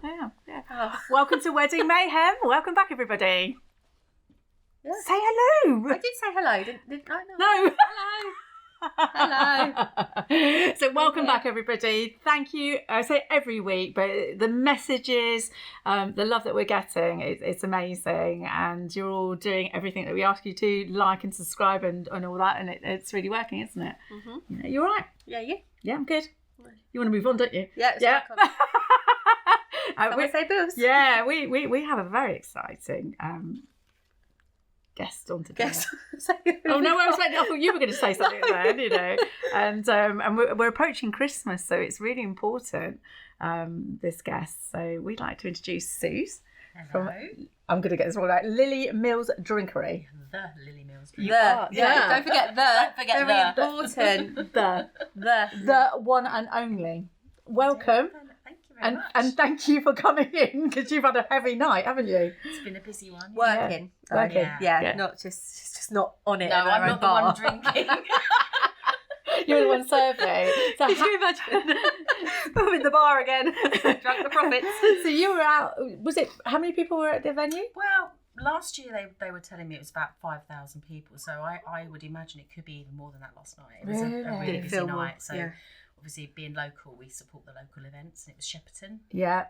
I am. Yeah. Oh. Welcome to Wedding Mayhem. Welcome back, everybody. Yeah. Say hello. I did say hello, didn't I? No. Hello. So welcome back, everybody. Thank you. I say every week, but the messages, the love that we're getting, it's amazing. And you're all doing everything that we ask you to, like and subscribe and all that. And it's really working, isn't it? Mm-hmm. You're all right? Yeah, you? Yeah, I'm good. You want to move on, don't you? Yeah, it's welcome. Say boos. Yeah, we have a very exciting guest on today. Oh no, I thought you were going to say something then, you know. And we're approaching Christmas, so it's really important, this guest. So we'd like to introduce Suze. Hello. I'm going to get this one right. Lilly Mills Drinkery. The Lilly Mills. Don't forget Don't forget very important. The one and only. Welcome. Thank you very much. And thank you for coming in, because you've had a heavy night, haven't you? It's been a busy one. Working. Yeah. Not just not on it. No, I'm not the one drinking. You're the one serving. So Could you imagine? I'm in the bar again. Drunk the profits. So you were out. Was it? How many people were at the venue? Well, last year they were telling me it was about 5,000 people. So I would imagine it could be even more than that last night. It was a really busy night. So obviously being local, we support the local events. And it was Shepperton. Yeah.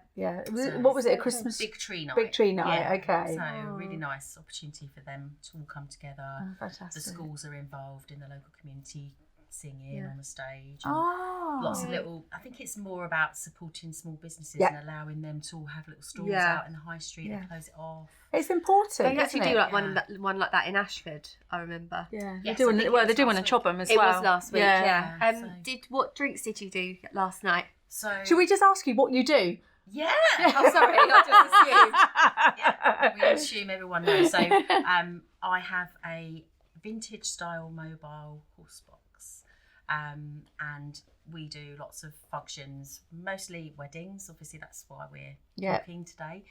So What was it? A Christmas big tree night. Big tree night. Yeah. Okay. So really nice opportunity for them to all come together. Oh, fantastic. The schools are involved in the local community, singing on the stage. Oh. Lots of little. I think it's more about supporting small businesses and allowing them to all have little stalls out in the high street and close it off. It's important. They actually isn't do it? one like that in Ashford. I remember. Yeah. Yes, They do one in Chobham as well. It was last week. Yeah. So- What drinks did you do last night? So Should we just ask you what you do? Yeah. Oh, sorry, I just assumed. We assume everyone knows. So I have a vintage style mobile horse box, and we do lots of functions, mostly weddings. Obviously, that's why we're talking today,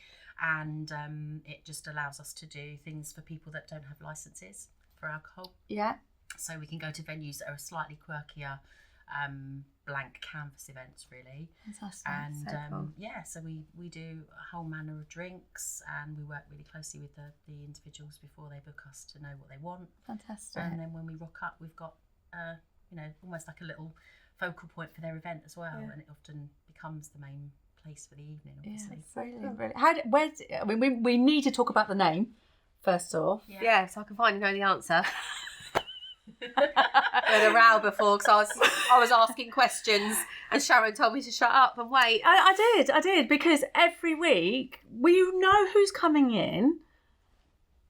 and it just allows us to do things for people that don't have licenses for alcohol. Yeah. So we can go to venues that are slightly quirkier, blank canvas events, really. Fantastic. And So cool. so we do a whole manner of drinks, and we work really closely with the individuals before they book us to know what they want. Fantastic. And then when we rock up, we've got almost like a little focal point for their event as well, and it often becomes the main place for the evening, obviously. Brilliant. We need to talk about the name first off. Yeah, so I can finally know the answer. I had a row before because I was asking questions and Sharon told me to shut up and wait. I did, because every week we know who's coming in,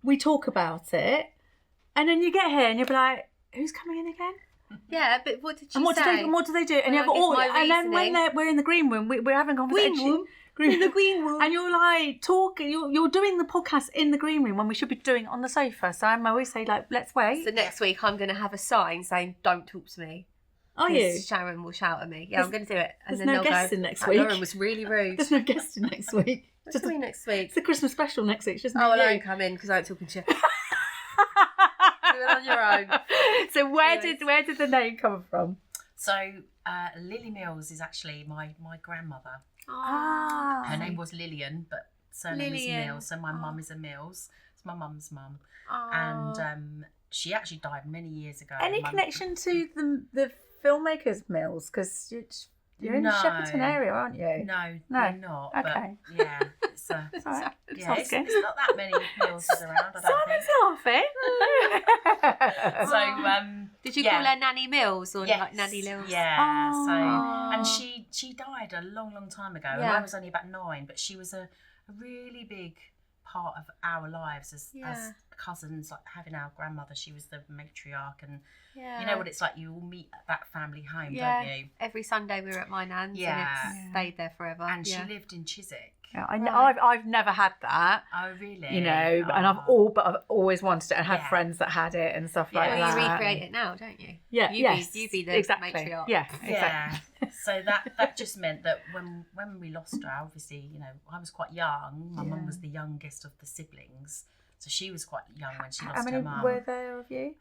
we talk about it, and then you get here and you'll be like, who's coming in again? Yeah, but what did she and say? What do they do? And you have and then when we're in the green room, we're having a conversation. In the green room. And you're like talking, you're doing the podcast in the green room when we should be doing it on the sofa. So I always say, like, let's wait. So next week I'm going to have a sign saying, don't talk to me. Are you? Sharon will shout at me. Yeah, I'm going to do it. And there's no guest in next week. Lauren was really rude. There's no guest in next week. What do you mean next week? It's the Christmas special next week. It's just I won't come in because I ain't talking to you. Do it on your own. So where did the name come from? So Lilly Mills is actually my grandmother. Ah. Her name was Lillian, but surname is Lillian. Mills. So my mum is a Mills. It's my mum's mum. And she actually died many years ago. Any connection to the filmmakers Mills? Because you're in the Shepperton area, aren't you? No, No. we're not. Okay. But yeah, it's It's all right. it's not that many Millses around, I don't think. Simon's laughing. So did you call her Nanny Mills or like Nanny Mills? Yeah. Oh. So and she died a long time ago, and I was only about 9, but she was a really big part of our lives as cousins, like having our grandmother. She was the matriarch, and you know what it's like, you all meet at that family home, don't you? Every Sunday we were at my nan's and it's stayed there forever. And she lived in Chiswick. Yeah, I know. I've never had that. Oh really? You know, and I've always wanted it and had friends that had it and stuff like that. You recreate it now, don't you? Yeah, you be the matriarch. Yeah, exactly. Yeah. So that just meant that when we lost her, obviously, you know, I was quite young. My mum was the youngest of the siblings, so she was quite young when she lost her mum. How many were there of you?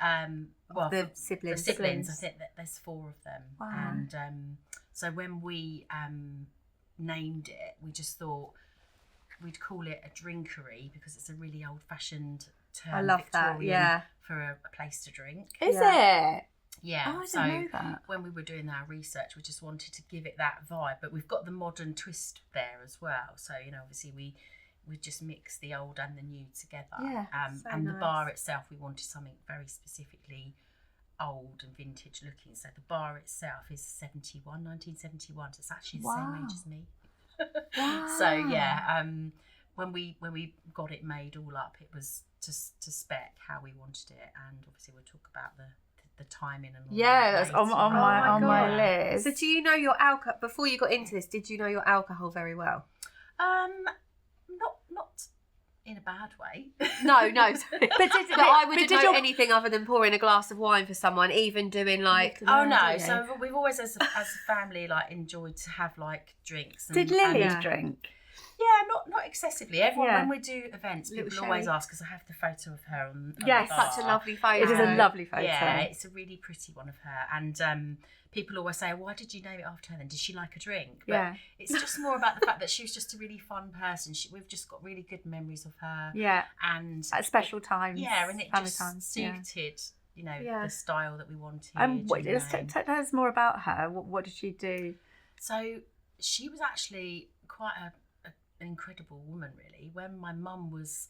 Well, the siblings. I think that there's 4 of them. Wow. And so when we named it, we just thought we'd call it a drinkery because it's a really old-fashioned term. I love that, Victorian, yeah. for a place to drink. Is it? Yeah. Oh, I so didn't know that. when we were doing our research, we just wanted to give it that vibe, but we've got the modern twist there as well. So, you know, obviously we just mix the old and the new together. Yeah, so and the nice. bar itself, we wanted something very specifically old and vintage looking. So the bar itself is 1971. So it's actually the same age as me. Wow. So yeah, when we got it made all up, it was to spec how we wanted it, and obviously we'll talk about the timing and all Yeah, that that's on later. my God. list. So do you know your alcohol, before you got into this, did you know your alcohol very well? Not in a bad way. No, sorry. But I wouldn't did know your- anything other than pouring a glass of wine for someone, even doing like... Oh no! Yeah. So we've always, as a family, like enjoyed to have like drinks. And, Did Lily and- drink? Yeah, not excessively. Everyone, Yeah. when we do events, Little people always Sherry. ask, because I have the photo of her on Yes. the bar. Such a lovely photo. It is a lovely photo. Yeah, it's a really pretty one of her. And people always say, why did you name it after her then? Did she like a drink? But Yeah. it's just more about the fact that she was just a really fun person. We've just got really good memories of her. Yeah. And At special times. yeah, and it family just times, yeah. suited, you know, Yeah. the style that we wanted. Let's and, tell us more about her. What did she do? So she was actually quite an incredible woman, really. When my mum was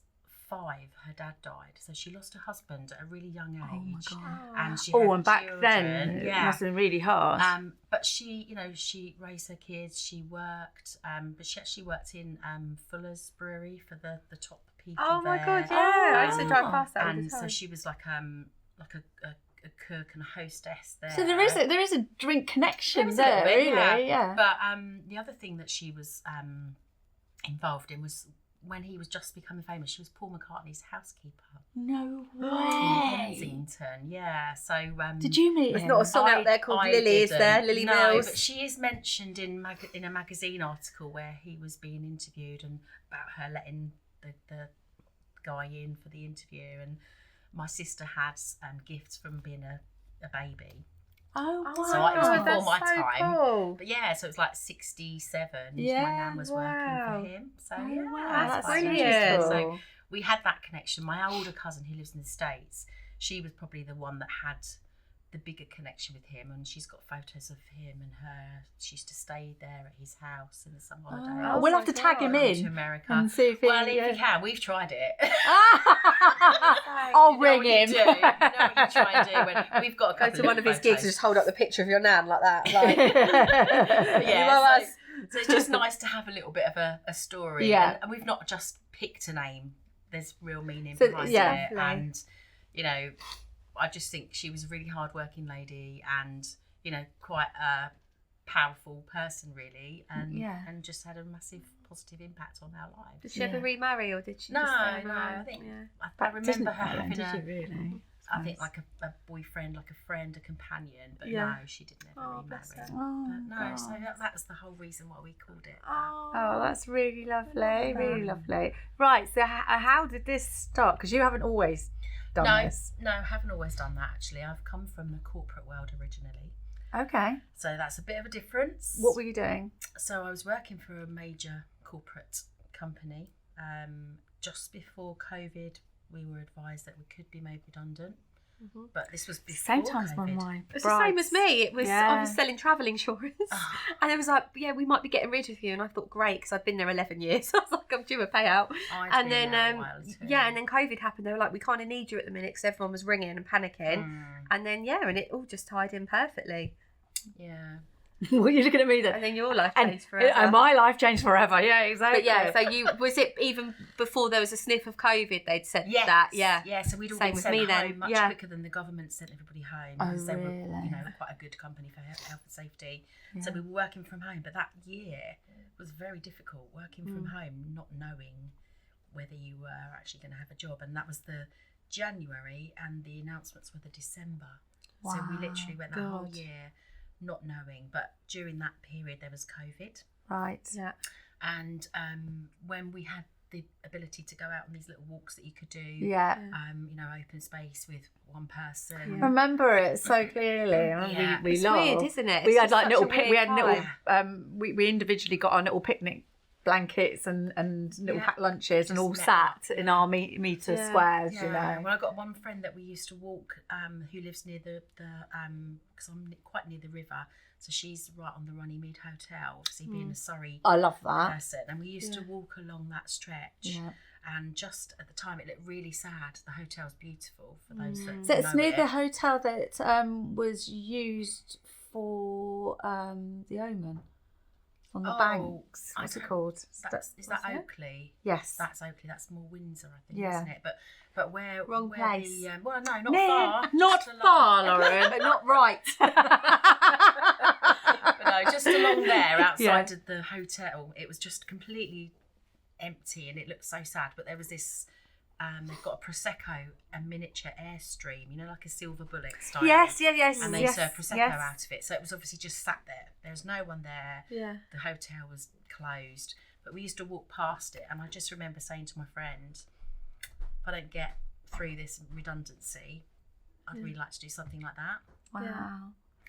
5, her dad died, so she lost her husband at a really young age. Oh my God. And she Oh, had and back children. then it must have been really hard. But she, you know, she raised her kids. She worked, but she actually worked in Fuller's Brewery for the top people. Oh my there. God, yeah. I used to drive Oh. past that all the And so time. she was like a cook and a hostess there. So there is a drink connection There is a little there, bit, really. Yeah. But the other thing that she was involved in was when he was just becoming famous, she was Paul McCartney's housekeeper No in way. Kensington. Yeah. So Did you meet There's him? not a song out there called Lily, is there? Lily no, Mills? but she is mentioned in a magazine article where he was being interviewed and about her letting the guy in for the interview. And my sister had gifts from being a baby. Oh, wow. So it was before that's my so time. Cool. But yeah, so it was like 67. Yeah, my nan was wow. working for him. So Oh, yeah, wow, that's quite brilliant. interesting. So cool. we had that connection. My older cousin who lives in the States, she was probably the one that had the bigger connection with him, and she's got photos of him and her. She used to stay there at his house in the summer holidays. Oh, we'll have to tag him Come to in America. and see if he. Well, if you can, we've tried it. I'll You know ring what you him. do. You know what you try and do when we've got a Go couple to one of his photos. gigs and just hold up the picture of your nan like that. Like, Yeah, you love so- us. So it's just nice to have a little bit of a story. Yeah. And we've not just picked a name. There's real meaning So, behind yeah. it. And, you know, I just think she was a really hard-working lady and, you know, quite a powerful person, really. And, Yeah. and just had a massive positive impact on our lives. Did she ever remarry or did she No, just stay on her no, own? I think- Yeah. I remember her having Did a... you really? I think like a boyfriend, like a friend, a companion, but Yeah. no, she did never Oh, remarry. bless her. Oh, But no, so God. that was the whole reason why we called it. Oh, that's really lovely, that. really lovely. Right, so how did this start? Because you haven't always done this. No, I haven't always done that actually. I've come from the corporate world originally. Okay. So that's a bit of a difference. What were you doing? So I was working for a major corporate company. Just before COVID, we were advised that we could be made redundant. Mhm. But this was before Same time as COVID. one of my It's the same as me. It was I was Yeah. selling travel insurance, Oh. and it was like, yeah, we might be getting rid of you. And I thought, great, because I'd been there 11 years. So I was like, I'm due a payout. I'd And been then, there a while too. yeah, and then COVID happened. They were like, we kind of need you at the minute because everyone was ringing and panicking. And then, yeah, and it all just tied in perfectly. Yeah. What are you looking at me then? And then your life And changed forever. my life changed forever. Yeah, exactly. But yeah, so was it even before there was a sniff of COVID? They'd said Yes. that, yeah. Yeah, so we'd all Same been with sent me home then, much yeah. quicker than the government sent everybody home. Oh, because they were, really? you know, quite a good company for health and safety. So Yeah. we were working from home. But that year was very difficult, working from home, not knowing whether you were actually going to have a job. And that was the January and the announcements were the December. So we Wow, literally went that whole God. year not knowing. But during that period there was COVID. Right. Yeah. And when we had the ability to go out on these little walks that you could do. Yeah. You know, open space with one person. I remember it so clearly. We It's loved. weird, isn't it? We It's had just like such little. a weird We had time. little. We individually got our little picnic blankets and little packed lunches and Just all met sat up, in our meter squares. You know. Well, I got one friend that we used to walk, who lives near the because I'm quite near the river, so she's right on the Runnymede Hotel. Obviously, being a Surrey I love that. person, and we used to walk along that stretch. Yeah. And just at the time, it looked really sad. The hotel's beautiful for those that So it's know near it. the hotel that was used for the Omen on the banks. What's it called? Is that Oakley? Yes. That's Oakley. That's more Windsor, I think, Yeah. isn't it? But where Wrong where place. The, well, no, not far. Not just along. far, Lauren, but not right. But no, just along there outside of the hotel, it was just completely empty and it looked so sad. But there was this, they've got a Prosecco, a miniature Airstream, you know, like a silver bullet style. Yes. And they serve Prosecco out of it. So it was obviously just sat there. There was no one there. Yeah. The hotel was closed. But we used to walk past it. And I just remember saying to my friend, if I don't get through this redundancy, I'd really like to do something like that. Wow. Yeah.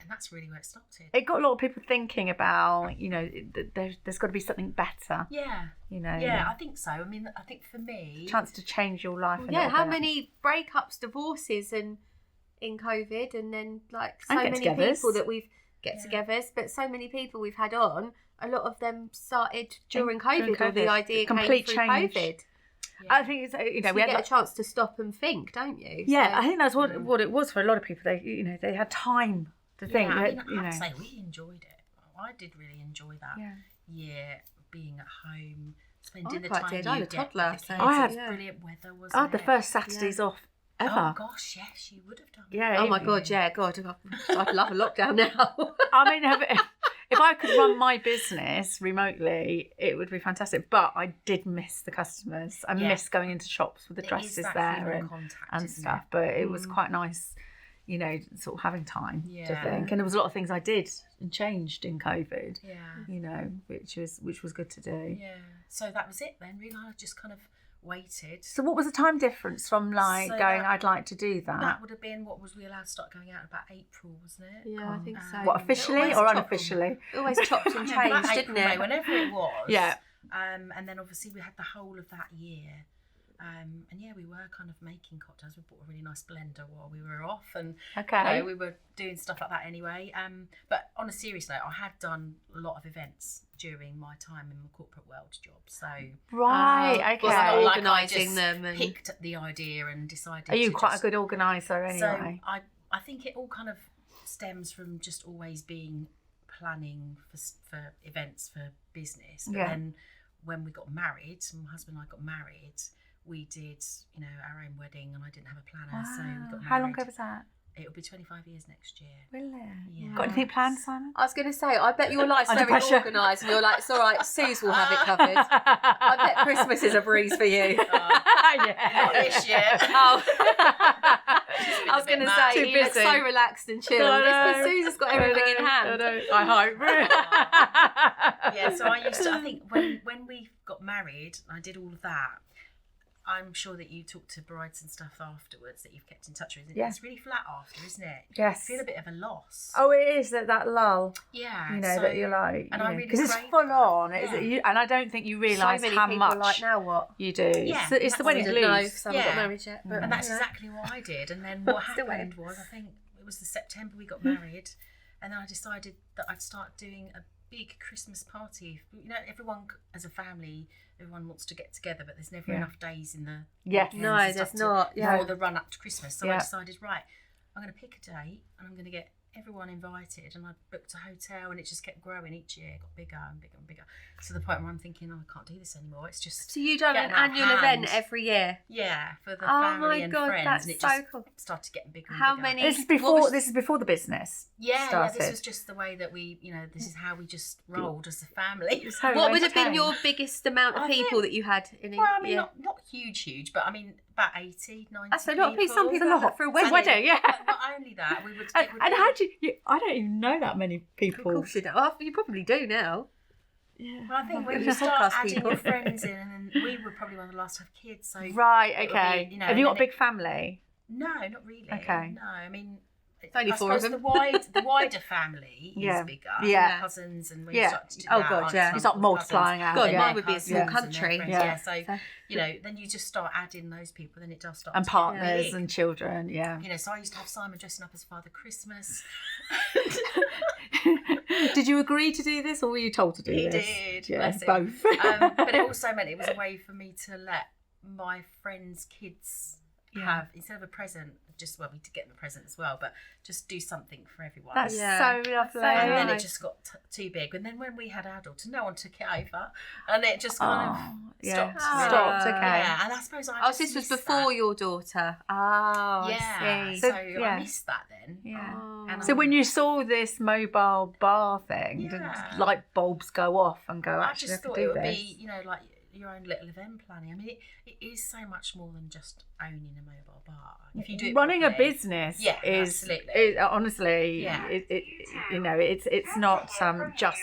And that's really where it started. It got a lot of people thinking about, you know, there's got to be something better. Yeah. You know. Yeah, I think so. I mean, I think for me... Chance to change your life. Yeah, how many breakups, divorces, and in COVID, and then like so And many get-togethers. people that we've get-togethers, but so many people we've had on. A lot of them started during COVID, or the idea Complete came through change. COVID. I think it's, you know, So we you had get a chance to stop and think, don't you? Yeah, So- I think that's what it was for a lot of people. They, you know, they had time to think. Yeah, I that, mean, you I know. have to say, we enjoyed it. I did really enjoy that year, being at home, spending the quite time did. you I had a get toddler, with the so- kids. I It had- was brilliant weather, wasn't I had the it? first Saturdays off ever. Oh gosh, yes, you would have done. Yeah. Oh my God, yeah, God, I'd love a lockdown now. I mean, if I could run my business remotely, it would be fantastic. But I did miss the customers. I miss going into shops with the It is dresses that there human and contact, isn't stuff. it? But it was quite nice, you know, sort of having time to Yeah. think. And there was a lot of things I did and changed in COVID. Yeah. You know, which was good to do. Yeah. So that was it then. Really, I just kind of waited. So what was the time difference from like So going, that- I'd like to do That would have been, what was we allowed to start going out about April, wasn't it? Yeah, I think so. What, officially Always or chopped- unofficially? Always chopped and Yeah, about changed, didn't April, May, it? whenever it was. Yeah. And then obviously we had the whole of that year. And yeah, we were kind of making cocktails. We bought a really nice blender while we were off, and Okay. you know, we were doing stuff like that anyway. But on a serious note, I had done a lot of events during my time in the corporate world job. So Right, Wasn't okay. it like organising I just them and- picked the idea and decided. Are you to quite just- a good organiser anyway? So I think it all kind of stems from just always being planning for events for business. But Yeah. then when we got married, my husband and I got married, we did, you know, our own wedding, and I didn't have a planner, so we got married. How long ago was that? It'll be 25 years next year. Really? Yeah. Got anything planned, Simon? I was going to say, I bet your life's Under very pressure. organised, and you're like, it's all right, Suze will have it covered. I bet Christmas is a breeze for you. Not this year. Oh. She's been I was a bit going to mad. say, Too you look busy. so relaxed and chill. But Suze has got everything in hand. I hope. Yeah, so I think when we got married, I did all of that. I'm sure that you talk to brides and stuff afterwards that you've kept in touch with. Yeah. It's really flat after, isn't it? Yes. You feel a bit of a loss. Oh, it is that lull. Yeah. You know, so- that you're like, and I really because it's crave full that. on. Yeah. And I don't think you So realise many how people much are like, now what? you do. Yeah, it's the that's wedding what I don't know, blues. because I haven't got Yeah. married yet. But, And that's you know. exactly what I did. And then what Still happened waiting. was, I think it was the September we got married, and then I decided that I'd start doing a big Christmas party. You know, everyone as a family, everyone wants to get together, but there's never Yeah. enough days in the Yes. weekends No, and there's stuff not, yeah. before the run up to Christmas. So Yeah. I decided, right, I'm going to pick a date and I'm going to get everyone invited, and I booked a hotel, and it just kept growing each year. It got bigger and bigger and bigger, to the point where I'm thinking, oh, I can't do this anymore. It's just So you done an getting out of annual hand. event every year? Yeah, for the Oh family my and God, friends, that's and it so just cool. started getting bigger. And How bigger. many- This is What before. was- This is before the business. Yeah, started. this was just the way that we, you know, this is how we just rolled as a family. So What would have been entertained. your biggest amount of I think- people that you had in a Well, I mean, year? not huge, but I mean, about 80, 90 That's a lot of people. Some people It's a have that lot. for a It's a wedding. wedding, yeah. But not only that, we would. And it would how be- do you? I don't even know that many Of people. course you do. Oh, you probably do now. Yeah. Well, I think when We're you start podcast adding people. your friends in, and then we were probably one of the last to have kids, so Right. it would Okay. be, you know, Have you got and a big family? no, not really. Okay. No, I mean, It's only I 4 of suppose them. the wider family Yeah. is bigger. Yeah. Cousins and when Yeah. you start to do Oh, that, God, aunts, yeah. You start uncles, multiplying cousins, out. God, and mine their would be a cousins small and their country. friends. Yeah. Yeah. So, So- you know, then you just start adding those people, then it does start And to get partners big. and children. Yeah. You know, so I used to have Simon dressing up as Father Christmas. Did you agree to do this, or were you told to do He this? did, Yeah, bless him. both. But it also meant it was a way for me to let my friends' kids have, instead of a present, just, well, we did get them a present as well, but just do something for everyone. That's Yeah. so lovely. That's so And then it nice. just got too big. And then when we had adults, no one took it over, and it just kind of stopped. Ah. Stopped. Okay. Yeah, and I suppose I Oh, just so this was missed before that. your daughter. Oh, Yeah, I see. so yeah. I missed that then. Yeah. Oh. And So when you saw this mobile bar thing, did Yeah. light bulbs go off and go, I actually, just I could thought do it would this? be, you know, like your own little event planning. I mean, it is so much more than just owning a mobile bar. If you do it Running a properly. business Yeah, is, absolutely. honestly, Yeah. you know, it's not just,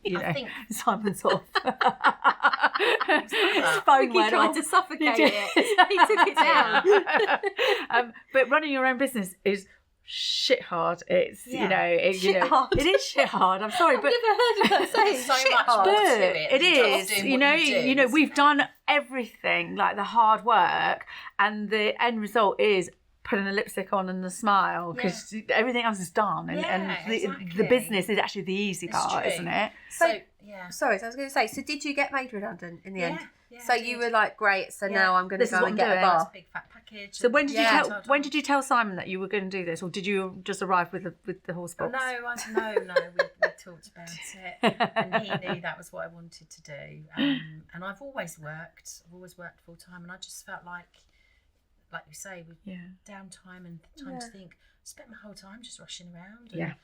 you know, I think Simon's off. His that? phone He went tried off. to suffocate He did. it. He took it down. But running your own business is shit hard. It's you Yeah. know, Shit hard. it is shit hard. I'm sorry, I've but never heard of that saying. There's so Shit much hard. more but to it. it than is, just doing you what know, you do. we've done everything, like the hard work, and the end result is putting a lipstick on and the smile, because everything else is done, and, Yeah, the exactly. business is actually the easy It's part, true. isn't it? So, yeah. Sorry, so I was going to say, so did you get made redundant in the end? Yeah, So I you did. were like, great, so Yeah. now I'm going to This is go what and I'm get a doing. It's a bar. big fat package. So when did you Yeah. tell tell Simon that you were going to do this, or did you just arrive with the horse box? No, we talked about it, and he knew that was what I wanted to do. And I've always worked full time, and I just felt like you say, with Yeah. downtime and time to Yeah. think, I spent my whole time just rushing around. And Yeah.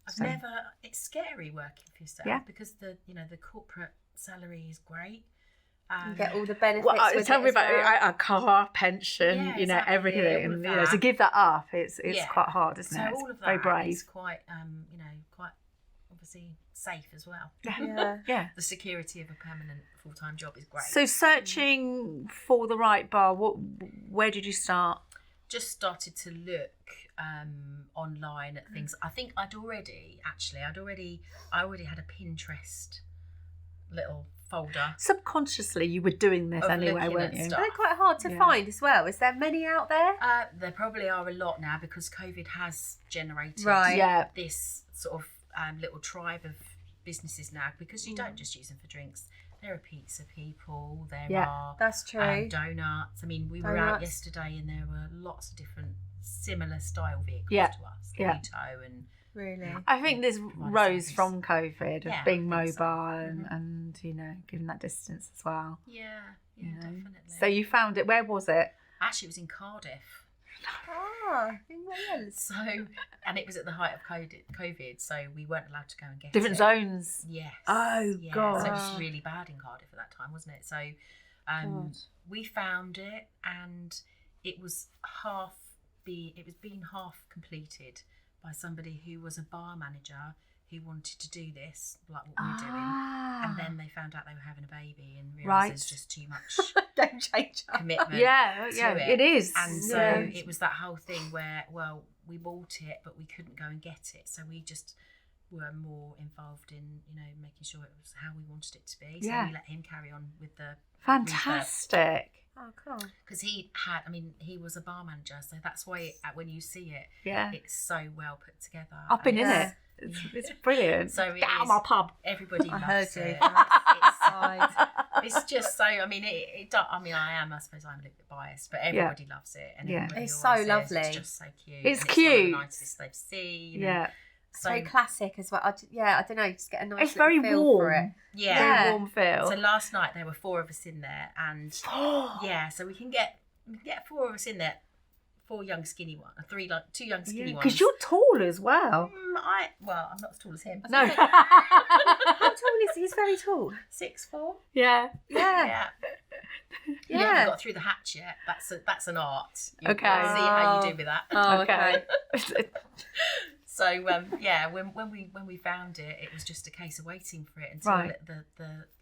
I've Same. never. It's scary working for yourself Yeah. because the corporate salary is great. You get all the benefits. Well, with tell it me as about well. a car, pension, Yeah, you know, exactly, everything, all and of you know, to that. give that up, it's Yeah. quite hard, isn't So it? It's all of very that brave. is quite, quite obviously safe as well. Yeah. Yeah. The security of a permanent full-time job is great. So searching for the right bar, where did you start? Just started to look online at things. I think I already had a Pinterest little folder. Subconsciously, you were doing this Of anyway, looking weren't at you? stuff. They're quite hard to Yeah. find as well. Is there many out there? There probably are a lot now because COVID has generated Right. Yeah. this sort of little tribe of businesses now, because you don't just use them for drinks. There are pizza people, there Yeah. are That's true. donuts. I mean, we were out Donuts. yesterday and there were lots of different similar style vehicles Yeah. to us. Yeah. Vito and Really. I think this rose service. from COVID of Yeah, being I think so. mobile and you know, giving that distance as well. yeah, You know. definitely. So you found it. Where was it? Actually, it was in Cardiff. Ah, in Wales. So, and it was at the height of COVID, so we weren't allowed to go and get Different it. zones. Yes. Oh, yeah. God. So it was really bad in Cardiff at that time, wasn't it? So God. we found it, and it was being half completed by somebody who was a bar manager who wanted to do this, like what we're doing. And then they found out they were having a baby and realised Right. there's just too much Game changer. commitment. Yeah, to yeah, it. it is. And so Yeah. it was that whole thing where, well, we bought it, but we couldn't go and get it. So we just were more involved in, you know, making sure it was how we wanted it to be. So Yeah. we let him carry on with the Fantastic. Oh, cool. because he was a bar manager, so that's why when you see it, Yeah. it's so well put together. I've been in Yeah. it. It's brilliant. So it Get out of is- my pub. Everybody I loves heard you. it. Outside. It's just so. I mean, I suppose I'm a little bit biased, but everybody loves it, and Yeah. everybody It's always so says lovely. It's just so cute. It's and cute. It's one of the nicest they've seen. Yeah. So Very classic as well. I don't know. You just get a nice It's very little feel warm. for it. yeah. Yeah. Very warm feel. So last night there were 4 of us in there, and yeah, so we can get 4 of us in there. 4 young skinny ones, 2 young skinny ones. Because you're tall as well. I'm not as tall as him. No. How tall is he? He's very tall. 6'4". Yeah. Yeah. You haven't got through the hatch yet. That's an art. You'll Okay. see how you do with that. Oh, Okay. So when we found it, it was just a case of waiting for it until Right. the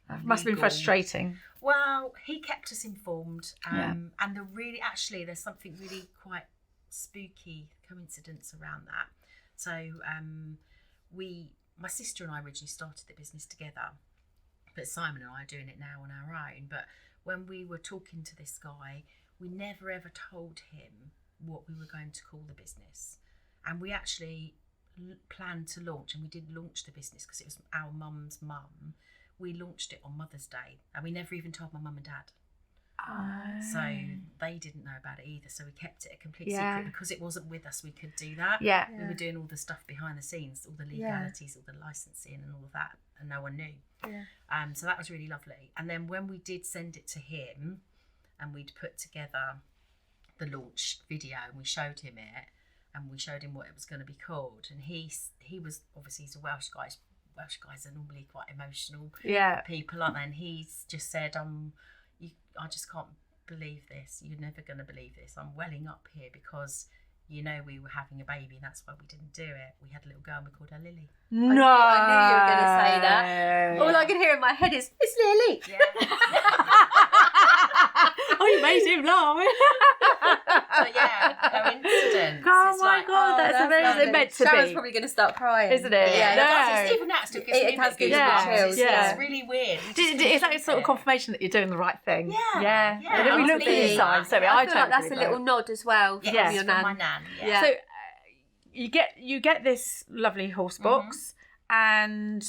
That must have been legal- frustrating. Well, he kept us informed, and there's something really quite spooky coincidence around that. So my sister and I originally started the business together, but Simon and I are doing it now on our own. But when we were talking to this guy, we never ever told him what we were going to call the business, and we actually planned to launch, and we did launch the business because it was our mum's mum. We launched it on Mother's Day, and we never even told my mum and dad. So they didn't know about it either. So we kept it a complete secret because it wasn't with us. We could do that. Yeah. We were doing all the stuff behind the scenes, all the legalities, all the licensing, and all of that, and no one knew. Yeah. So that was really lovely. And then when we did send it to him, and we'd put together the launch video, and we showed him it, and we showed him what it was going to be called, and he was obviously, he's a Welsh guy. Welsh guys are normally quite emotional people, aren't they? And he's just said, I just can't believe this. You're never going to believe this. I'm welling up here because we were having a baby, and that's why we didn't do it. We had a little girl and we called her Lilly. No. I knew you were going to say that. All I can hear in my head is, it's Lilly. Yeah. Oh, you made him laugh. But coincidence. Oh It's my like, God, that's amazing. lovely. Meant to Sharon's be. probably going to start crying. Isn't it? Yeah, No. even that still gives me It has goosebumps. given me chills, It's really weird. Is that sort of confirmation that you're doing the right thing? Yeah. And then we looked at absolutely. the side, so I I feel like that's a little nod as well from Yes, your from my nan. nan. Yeah. So you get this lovely horse box, and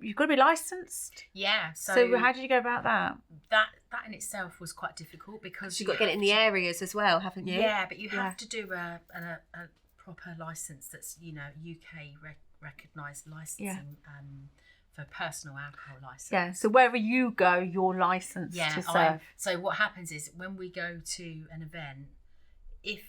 you've got to be licensed. Yeah. So how did you go about that? that in itself was quite difficult because You've got to get it in the areas as well, haven't you? Yeah, but you have to do a proper license that's UK recognised licensing for personal alcohol license. Yeah. So wherever you go, you're licensed to serve. So what happens is when we go to an event, if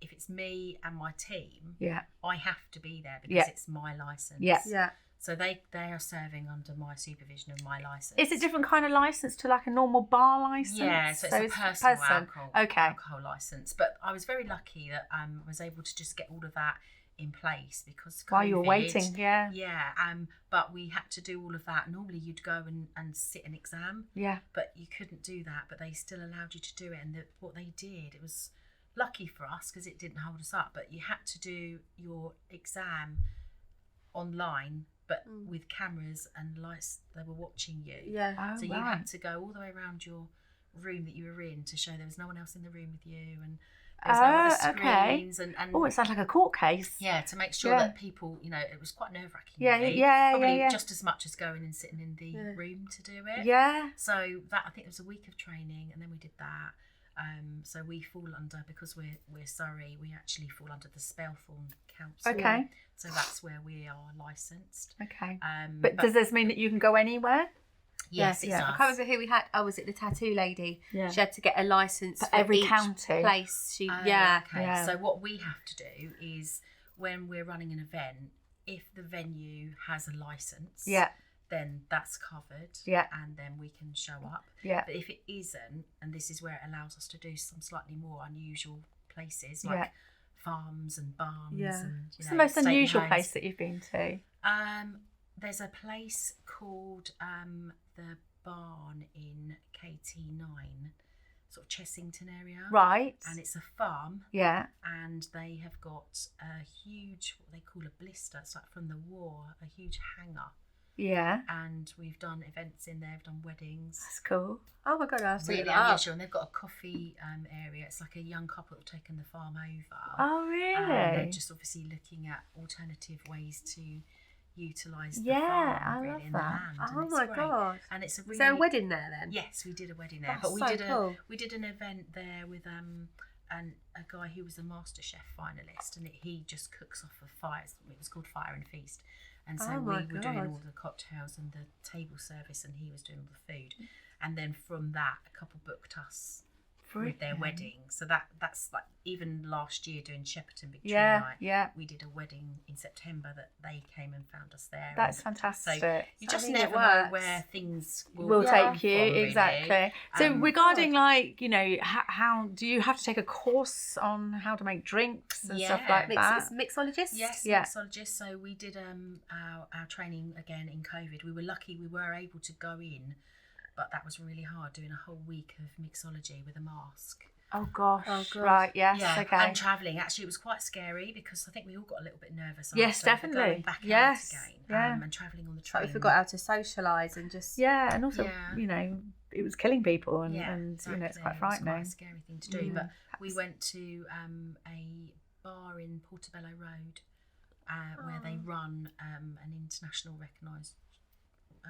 it's me and my team, I have to be there because it's my license. Yeah. So they are serving under my supervision and my license. Is it a different kind of license to like a normal bar license? Yeah, so it's a personal alcohol license. But I was very lucky that I was able to just get all of that in place because while you were COVID, waiting, but we had to do all of that. Normally you'd go and sit an exam, but you couldn't do that. But they still allowed you to do it, and what they did, it was lucky for us because it didn't hold us up. But you had to do your exam online, but with cameras and lights, they were watching you. Yeah. So you had to go all the way around your room that you were in to show there was no one else in the room with you, and there's no other screens. And it sounds like a court case. Yeah, to make sure that people, it was quite nerve-wracking. Yeah. Just as much as going and sitting in the room to do it. Yeah. So that, I think it was a week of training, and then we did that. So we fall under, because we're Surrey, we actually fall under the Spelthorne Council. Okay. So that's where we are licensed. Okay. But does this mean that you can go anywhere? Yes, it does. I can't remember who we had. Oh, was it the tattoo lady? Yeah. She had to get a license for every each county place. Okay. So what we have to do is, when we're running an event, if the venue has a license, then that's covered. And then we can show up. But if it isn't, and this is where it allows us to do some slightly more unusual places, like farms and barns. And, what's the most unusual place that you've been to? There's a place called the Barn in KT9, sort of Chessington area. Right. And it's a farm. Yeah. And they have got a huge, what they call a blister, it's like from the war, a huge hangar. Yeah. And we've done events in there, we've done weddings. That's cool. Oh my God, I've really unusual. And they've got a coffee area. It's like a young couple that have taken the farm over. Oh, really? They're just obviously looking at alternative ways to utilise the farm, I really, love in that. the land. Oh my God. And it's a really... Is there a wedding there then? Yes, we did a wedding there. That's But cool. we did an event there with a guy who was a MasterChef finalist, and he just cooks off of fires. It was called Fire and Feast. And so we were doing all the cocktails and the table service, and he was doing all the food. And then from that, a couple booked us with their Brilliant. wedding. So that's like, even last year doing Shepperton Victory Yeah, Night, yeah. we did a wedding in September that they came and found us there. That's And fantastic. So you just it never know works. where things Will come take you, from, really. exactly. So regarding God. like, you know, how do you have to take a course on how to make drinks and stuff like that? Mixologist? Yes, Yeah. mixologist. So we did our training again in COVID. We were lucky we were able to go in, but that was really hard, doing a whole week of mixology with a mask. Oh gosh. Oh, God. Right, yes, Yeah, okay. and travelling. Actually, it was quite scary because I think we all got a little bit nervous. Yes, after definitely. Going back Yes, out again, yeah. and travelling on the But train. we forgot how to socialise and just... Yeah, and also, Yeah. you know, it was killing people and, Yeah, and you know, it's quite exactly. It was frightening. quite a scary thing to do. Mm. But we went to a bar in Portobello Road where they run an international recognised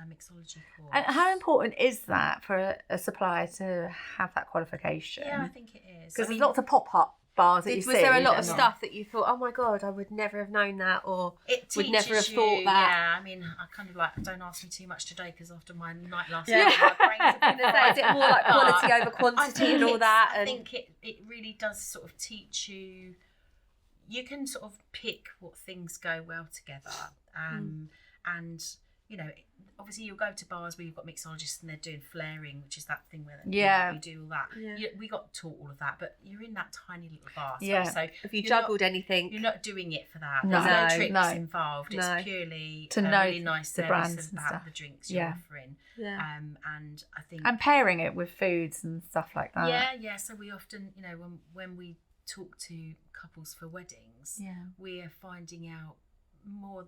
mixology course. And how important is that for a supplier to have that qualification? Yeah, I think it is. Because I mean, there's lots of pop-up bars that you Was see. there a lot of and- stuff that you thought, oh my God, I would never have known that, or it would never have teaches thought you- that? Yeah, I mean, I kind of like, don't ask me too much today because after my night last Yeah. night, my brain's I was gonna say, is it more like quality over quantity and all that? I And think it really does sort of teach you. You can sort of pick what things go well together, and you know, obviously you'll go to bars where you've got mixologists and they're doing flaring, which is that thing where Yeah. you do all that. Yeah. We got taught all of that, but you're in that tiny little bar. Yeah. So if you you're juggled not, anything, you're not doing it for that. No. There's no No, tricks no. involved. No. It's purely To a know really nice the service brands and about stuff. the drinks Yeah. you're offering. yeah. And I think And pairing it with foods and stuff like that. yeah. So we often, you know, when we talk to couples for weddings, Yeah. we're finding out more.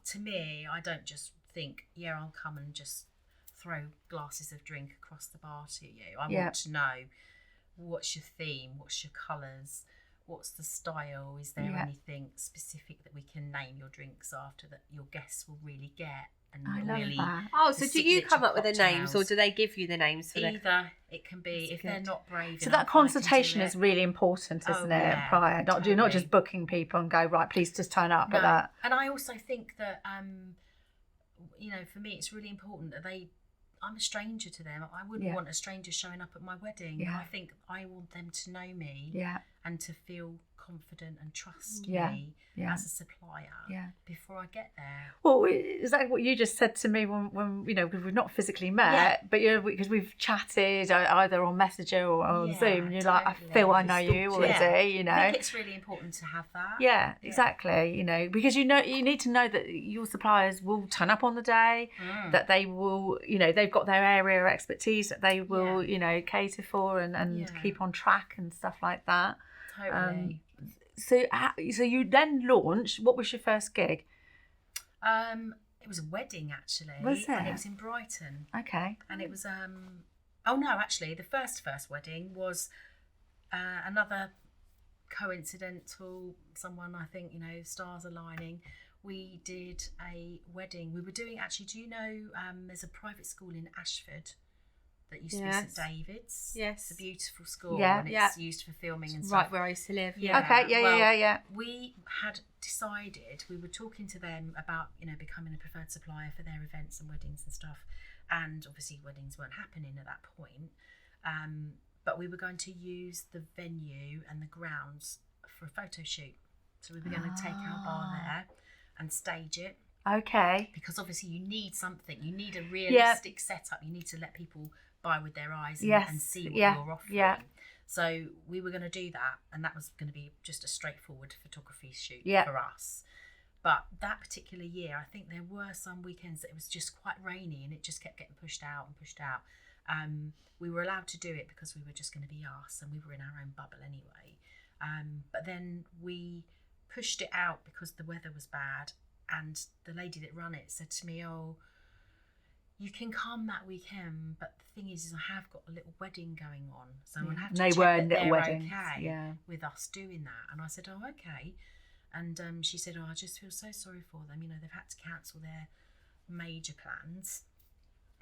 To me, I don't just think, yeah, I'll come and just throw glasses of drink across the bar to you. I Yeah. want to know what's your theme, what's your colours, what's the style, is there Yeah. anything specific that we can name your drinks after that your guests will really get and I love really that. Oh, so the do you come signature up with the names, or cocktails. do they give you the names for the? Either. It can be, That's if they're good. not brave So enough, that I can do consultation it. is really important, Oh, isn't it? yeah, Prior, you're not just totally. booking people and go, right, please just turn up at No. that. And I also think that, you know, for me, it's really important that I'm a stranger to them. I wouldn't Yeah. want a stranger showing up at my wedding. Yeah. I think I want them to know me Yeah, and to feel confident and trust Yeah. me yeah, as a supplier yeah. before I get there. Well, exactly what you just said to me when you know, because we've not physically met, but you know, because we've chatted either on Messenger or on Yeah, Zoom, and you're like, I totally. feel I know you already, Yeah. you know. I think it's really important to have that. Yeah, exactly. You know, because you need to know that your suppliers will turn up on the day, Mm. that they will, you know, they've got their area of expertise that they will, you know, cater for and Yeah. keep on track and stuff like that. Totally. So you then launched. What was your first gig? It was a wedding, actually. Was And it? it was in Brighton. Okay. And it was oh no, actually the first wedding was another coincidental, someone, I think, you know, stars aligning. We did a wedding. We were doing, actually, do you know, there's a private school in Ashford that used to be Yes. St David's. Yes. It's a beautiful school, Yeah. and it's Yeah. used for filming and Right stuff. where I used to live. Yeah. Okay. Yeah. well, Yeah. We had decided, we were talking to them about, you know, becoming a preferred supplier for their events and weddings and stuff, and obviously weddings weren't happening at that point, but we were going to use the venue and the grounds for a photo shoot. So we were going to take our bar there and stage it, Okay. because obviously you need something, you need a realistic setup, you need to let people buy with their eyes and see what you're offering. Yeah. So we were going to do that, and that was going to be just a straightforward photography shoot Yeah. for us. But that particular year, I think there were some weekends that it was just quite rainy, and it just kept getting pushed out and pushed out. We were allowed to do it because we were just going to be us, and we were in our own bubble anyway. But then we pushed it out because the weather was bad, and the lady that ran it said to me, "Oh, you can come that weekend, but the thing is I have got a little wedding going on, so I'll have to They check were that little they're weddings. okay Yeah. with us doing that." And I said, "Oh, okay." And she said, "Oh, I just feel so sorry for them. You know, they've had to cancel their major plans.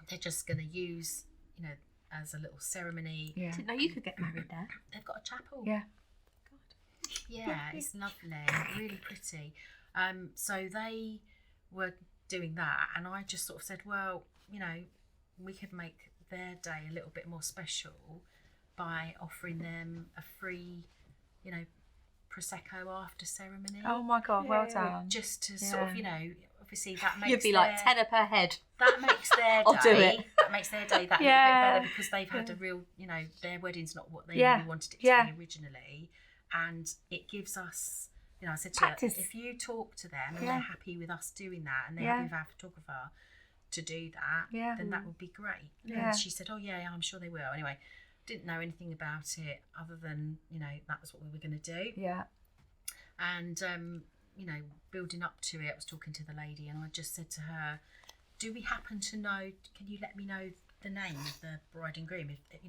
They're just going to use, you know, as a little ceremony. Yeah. Didn't know you could get married there. They've got a chapel." Yeah. Yeah, it's lovely, really pretty. So they were doing that, and I just sort of said, well, you know, we could make their day a little bit more special by offering them a free, Prosecco after ceremony. Oh my God, well done. Just to sort of, obviously that makes You'd be like tenner per head. That makes their I'll day. do it. That makes their day that little bit better because they've had a real, their wedding's not what they really wanted it to be originally, and it gives us. I said to her, if you talk to them and they're happy with us doing that, and they're happy with our photographer to do that, then that would be great. Yeah. And she said, oh yeah, I'm sure they will. Anyway, didn't know anything about it other than that was what we were going to do. Yeah. And building up to it, I was talking to the lady, and I just said to her, do we happen to know? Can you let me know the name of the bride and groom? If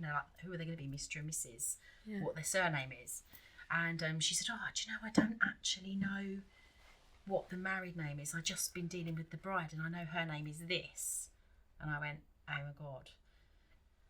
who are they going to be, Mr. and Mrs. What their surname is. And she said, oh, do you know, I don't actually know what the married name is. I've just been dealing with the bride and I know her name is this. And I went, oh my God.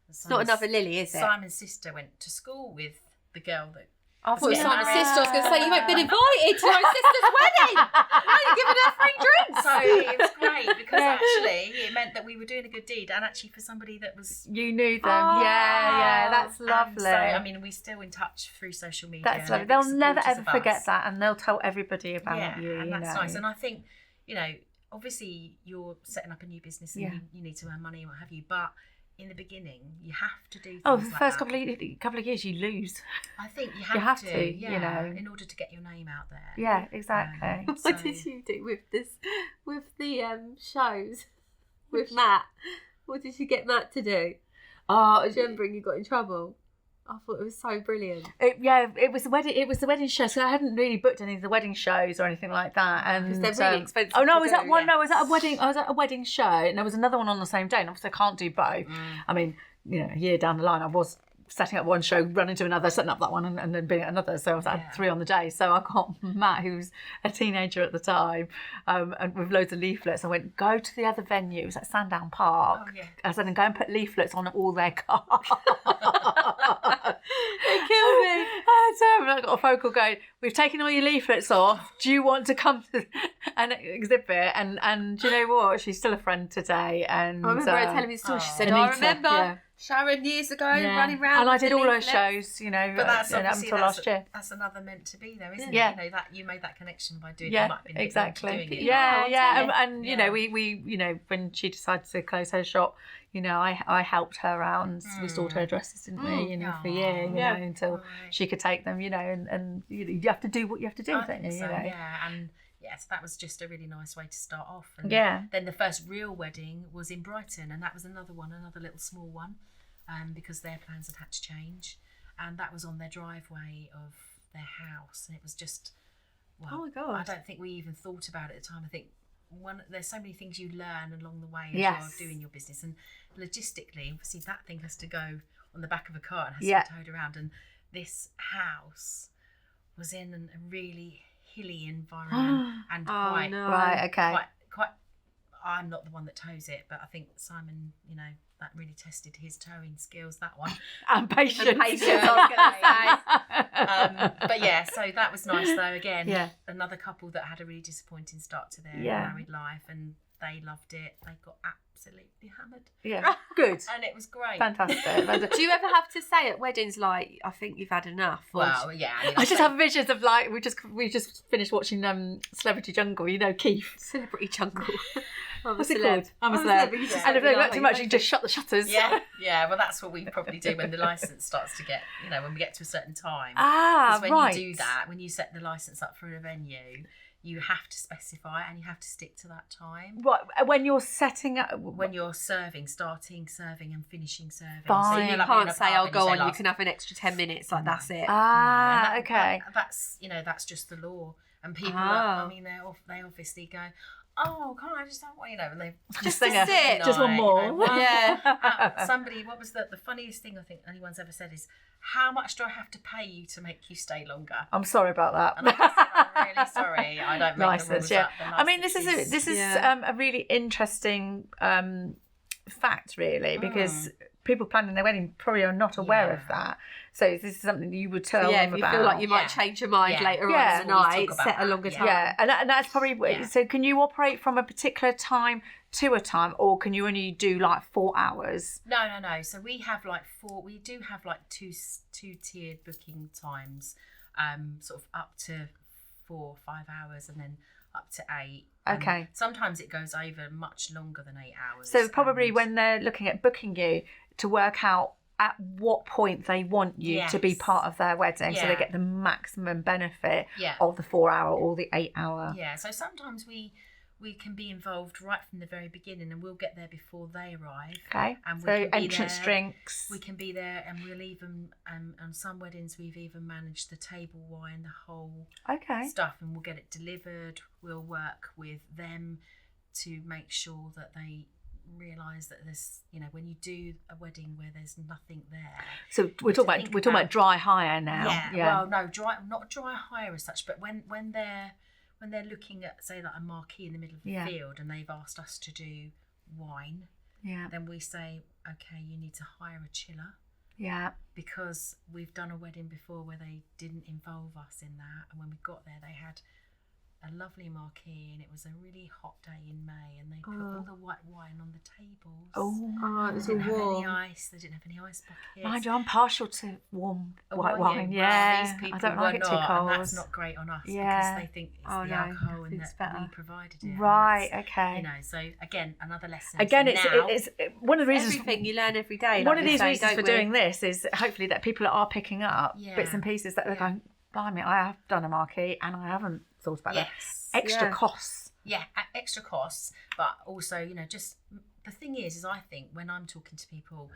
It's not another Lilly, is it? Simon's sister went to school with the girl that... I thought it was Simon's sister. I was going to say, you ain't been invited to my sister's wedding. Now you're giving her free drinks. So it was great because actually it meant that we were doing a good deed, and actually for somebody that was... You knew them. Yeah, that's lovely. So, we're still in touch through social media. That's lovely. They'll never ever forget that, and they'll tell everybody about you. And that's nice. And I think, obviously you're setting up a new business and you need to earn money and what have you, but in the beginning you have to do things the like first that. couple of years you lose. I think you have to in order to get your name out there. Yeah, exactly. What did you do with the shows with Matt? What did you get Matt to do? Oh, Remembering you got in trouble. I thought it was so brilliant. It was the wedding. It was the wedding show. So I hadn't really booked any of the wedding shows or anything like that. And they're really expensive. Oh no, to was do, that one? No, was that a wedding? I was at a wedding show, and there was another one on the same day. And obviously, I can't do both. I mean, a year down the line, I was setting up one show, running to another, setting up that one, and then being at another. So I was at 3 on the day. So I got Matt, who was a teenager at the time, and with loads of leaflets. I went, go to the other venue. It was at Sandown Park. Oh, yeah. I said, and go and put leaflets on all their cars. They killed me. So I got a phone call going, we've taken all your leaflets off. Do you want to come to an exhibit? And do you know what? She's still a friend today. And I remember her telling me the story. She said, Anita, I remember Sharon years ago running around. And I did all those leaflets. shows, But that's up obviously until last year. That's another meant to be though, isn't Yeah. it? That you made that connection by doing Yeah, it. exactly. Doing it. And we when she decided to close her shop, I helped her out and restored her dresses, didn't we? For a year, until she could take them, and you have to do what you have to do, don't you? Yeah, and so that was just a really nice way to start off. And then the first real wedding was in Brighton, and that was another little small one, because their plans had to change, and that was on their driveway of their house, and it was just, oh my God. I don't think we even thought about it at the time. I think there's so many things you learn along the way as you're doing your business, and logistically, obviously that thing has to go on the back of a car and has to be towed around, and this house was in a really hilly environment and quite I'm not the one that tows it, but I think Simon, that really tested his towing skills, that one. And patience. I was going to say. But so that was nice though. Again, another couple that had a really disappointing start to their married life, and they loved it. They got absolutely hammered. Yeah, good. And it was great. Fantastic. Do you ever have to say at weddings, like, I think you've had enough? Well, yeah. I just have visions of, like, we just finished watching Celebrity Jungle, Keith. Celebrity Jungle. What's it called? I'm a celeb. And if they look too much, you just shut the shutters. Yeah. Well, that's what we probably do when the licence starts to get, when we get to a certain time. When you do that, when you set the licence up for a venue, you have to specify and you have to stick to that time. What, when you're setting up? When you're starting serving and finishing serving. Fine. So you can't say, "Oh, go on, you can have an extra 10 minutes." Like, that's it. Okay. That's just the law. And people, they obviously go, "Oh, can't I just have one?" And they just sing it. Just one more. Somebody, what was the funniest thing I think anyone's ever said is, "How much do I have to pay you to make you stay longer?" I'm sorry about that. And I said, I'm really sorry. I don't make the rules up. I mean, this is a really interesting fact, really, because people planning their wedding probably are not aware of that. So this is something that you would tell them about. If you feel like you might change your mind later on in the night, set a longer time. Yeah, and that's probably... So can you operate from a particular time two a time, or can you only do like 4 hours? No. So we have like two tiered booking times, sort of up to 4 or 5 hours, and then up to 8. Okay. Sometimes it goes over much longer than 8 hours. So probably when they're looking at booking you, to work out at what point they want you to be part of their wedding, so they get the maximum benefit of the 4 hour or the 8 hour. Yeah, so sometimes we can be involved right from the very beginning, and we'll get there before they arrive. Okay. And so entrance drinks. We can be there, and we'll even on some weddings we've even managed the table wine, the whole stuff, and we'll get it delivered. We'll work with them to make sure that they realise that there's, when you do a wedding where there's nothing there. So we're talking about dry hire now. Yeah. Well, no, not dry hire as such, but when they're looking at, say, like a marquee in the middle of the field, and they've asked us to do wine, then we say, okay, you need to hire a chiller. Yeah. Because we've done a wedding before where they didn't involve us in that, and when we got there, they had a lovely marquee, and it was a really hot day in May, and they put all the white wine on the tables. It was they all didn't have warm. any ice. They didn't have any ice buckets. Mind you, I'm partial to warm white Well, wine. these people I don't like it too not, cold. And that's not great on us because they think it's the alcohol and that better. we provided it. Right. Okay. So again, another lesson. Again, so it's one of the reasons. Everything you learn every day. One of these reasons for doing this is hopefully that people are picking up Yeah. bits and pieces that they're going, blimey, I have done a marquee and I haven't thought about that. Extra costs. Yeah, extra costs, but also, just the thing is I think when I'm talking to people,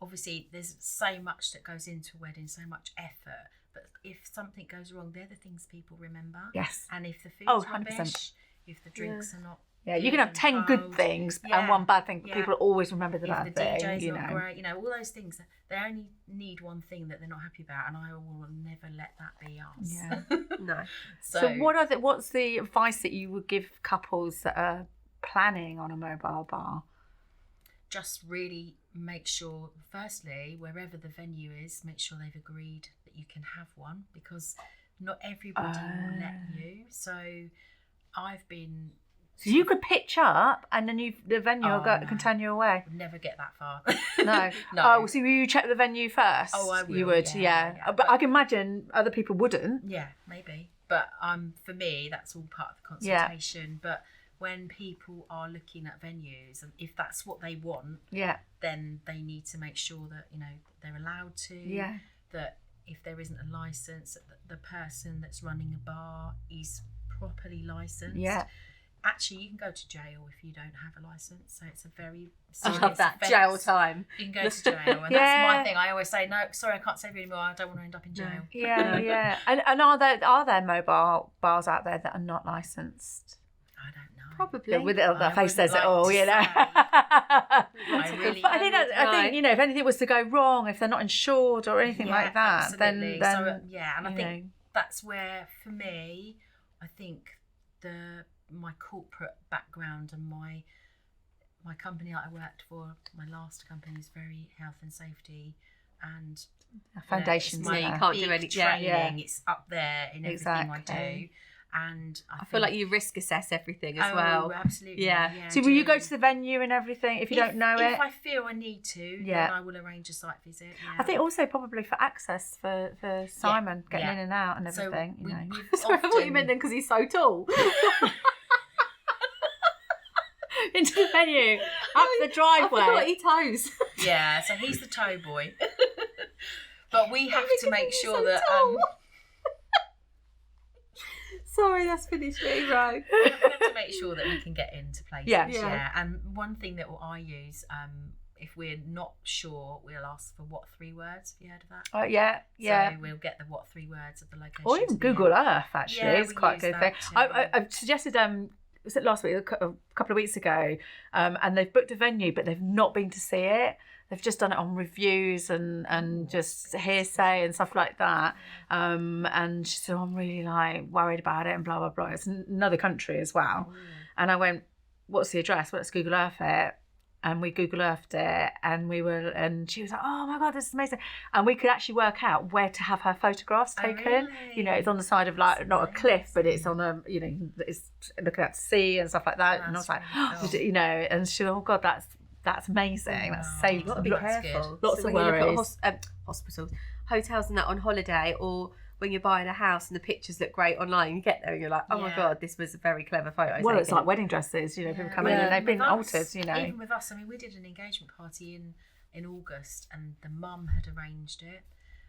obviously there's so much that goes into a wedding, so much effort, but if something goes wrong, they're the things people remember. Yes. And if the food's 100%. rubbish, if the drinks are not you can have 10 good things and one bad thing, but people always remember the bad thing. If the DJ's not great, all those things, they only need one thing that they're not happy about, and I will never let that be us. Yeah. No. So what's the advice that you would give couples that are planning on a mobile bar? Just really make sure, firstly, wherever the venue is, make sure they've agreed that you can have one, because not everybody will let you. So I've been... So you could pitch up and then the venue can turn you away. Would never get that far. No. No. Oh, so you check the venue first? Oh, I will. You would, yeah. But I can imagine other people wouldn't. Yeah, maybe. But for me, that's all part of the consultation. But when people are looking at venues, and if that's what they want, then they need to make sure that they're allowed to. Yeah. That if there isn't a license, that the person that's running a bar is properly licensed. Yeah. Actually, you can go to jail if you don't have a license. So it's a very serious I love that. offence. Jail time. You can go to jail, and that's my thing. I always say, no, sorry, I can't save you anymore. I don't want to end up in jail. Yeah. And are there mobile bars out there that are not licensed? I don't know. Probably. With the face says it like all, to you know. I really But I think if anything was to go wrong, if they're not insured or anything like that, absolutely. then so, and I think that's where, for me, I think my corporate background and my company that I worked for, my last company, is very health and safety, and foundations. You can't do any training. It's up there in everything I do. And I feel like you risk assess everything as well. Absolutely. Yeah. So will you go to the venue and everything if you don't know it? If I feel I need to, then I will arrange a site visit. Yeah. I think also probably for access for Simon getting in and out and everything. Sorry, I thought you meant then because he's so tall. Into the venue, up the driveway. I forgot he toes. Yeah, so he's the toe boy. But we have to make sure that Sorry, that's finished me, right. we have to make sure that we can get into places. Yeah. And one thing that I use, if we're not sure, we'll ask for what 3 words. Have you heard of that? Yeah. So we'll get the what 3 words of the location. Or even Google Earth, actually. It's quite a good thing. Too. I've suggested, was it last week, a couple of weeks ago, and they've booked a venue, but they've not been to see it. They've just done it on reviews and just hearsay and stuff like that. And she said, I'm really worried about it and blah, blah, blah. It's another country as well. And I went, what's the address? Well, let's Google Earth it. and we Google Earthed it, and she was like, oh my God, this is amazing. And we could actually work out where to have her photographs taken. really? You know, it's on the side of like, not a cliff, but it's on a, you know, it's looking out to sea and stuff like that. And I was like, That's really you know, and she, oh God, that's amazing. That's saved You've got to be That's careful. good. Lots So of when you look at worries. hospitals, hotels and that on holiday, or when you're buying a house and the pictures look great online, you get there and you're like, oh my Yeah. God, this was a very clever photo. Well, it's taken. like wedding dresses, you know, people come in Yeah. and they've been With us, altered, you know. Even with us, I mean, we did an engagement party in August, and the mum had arranged it,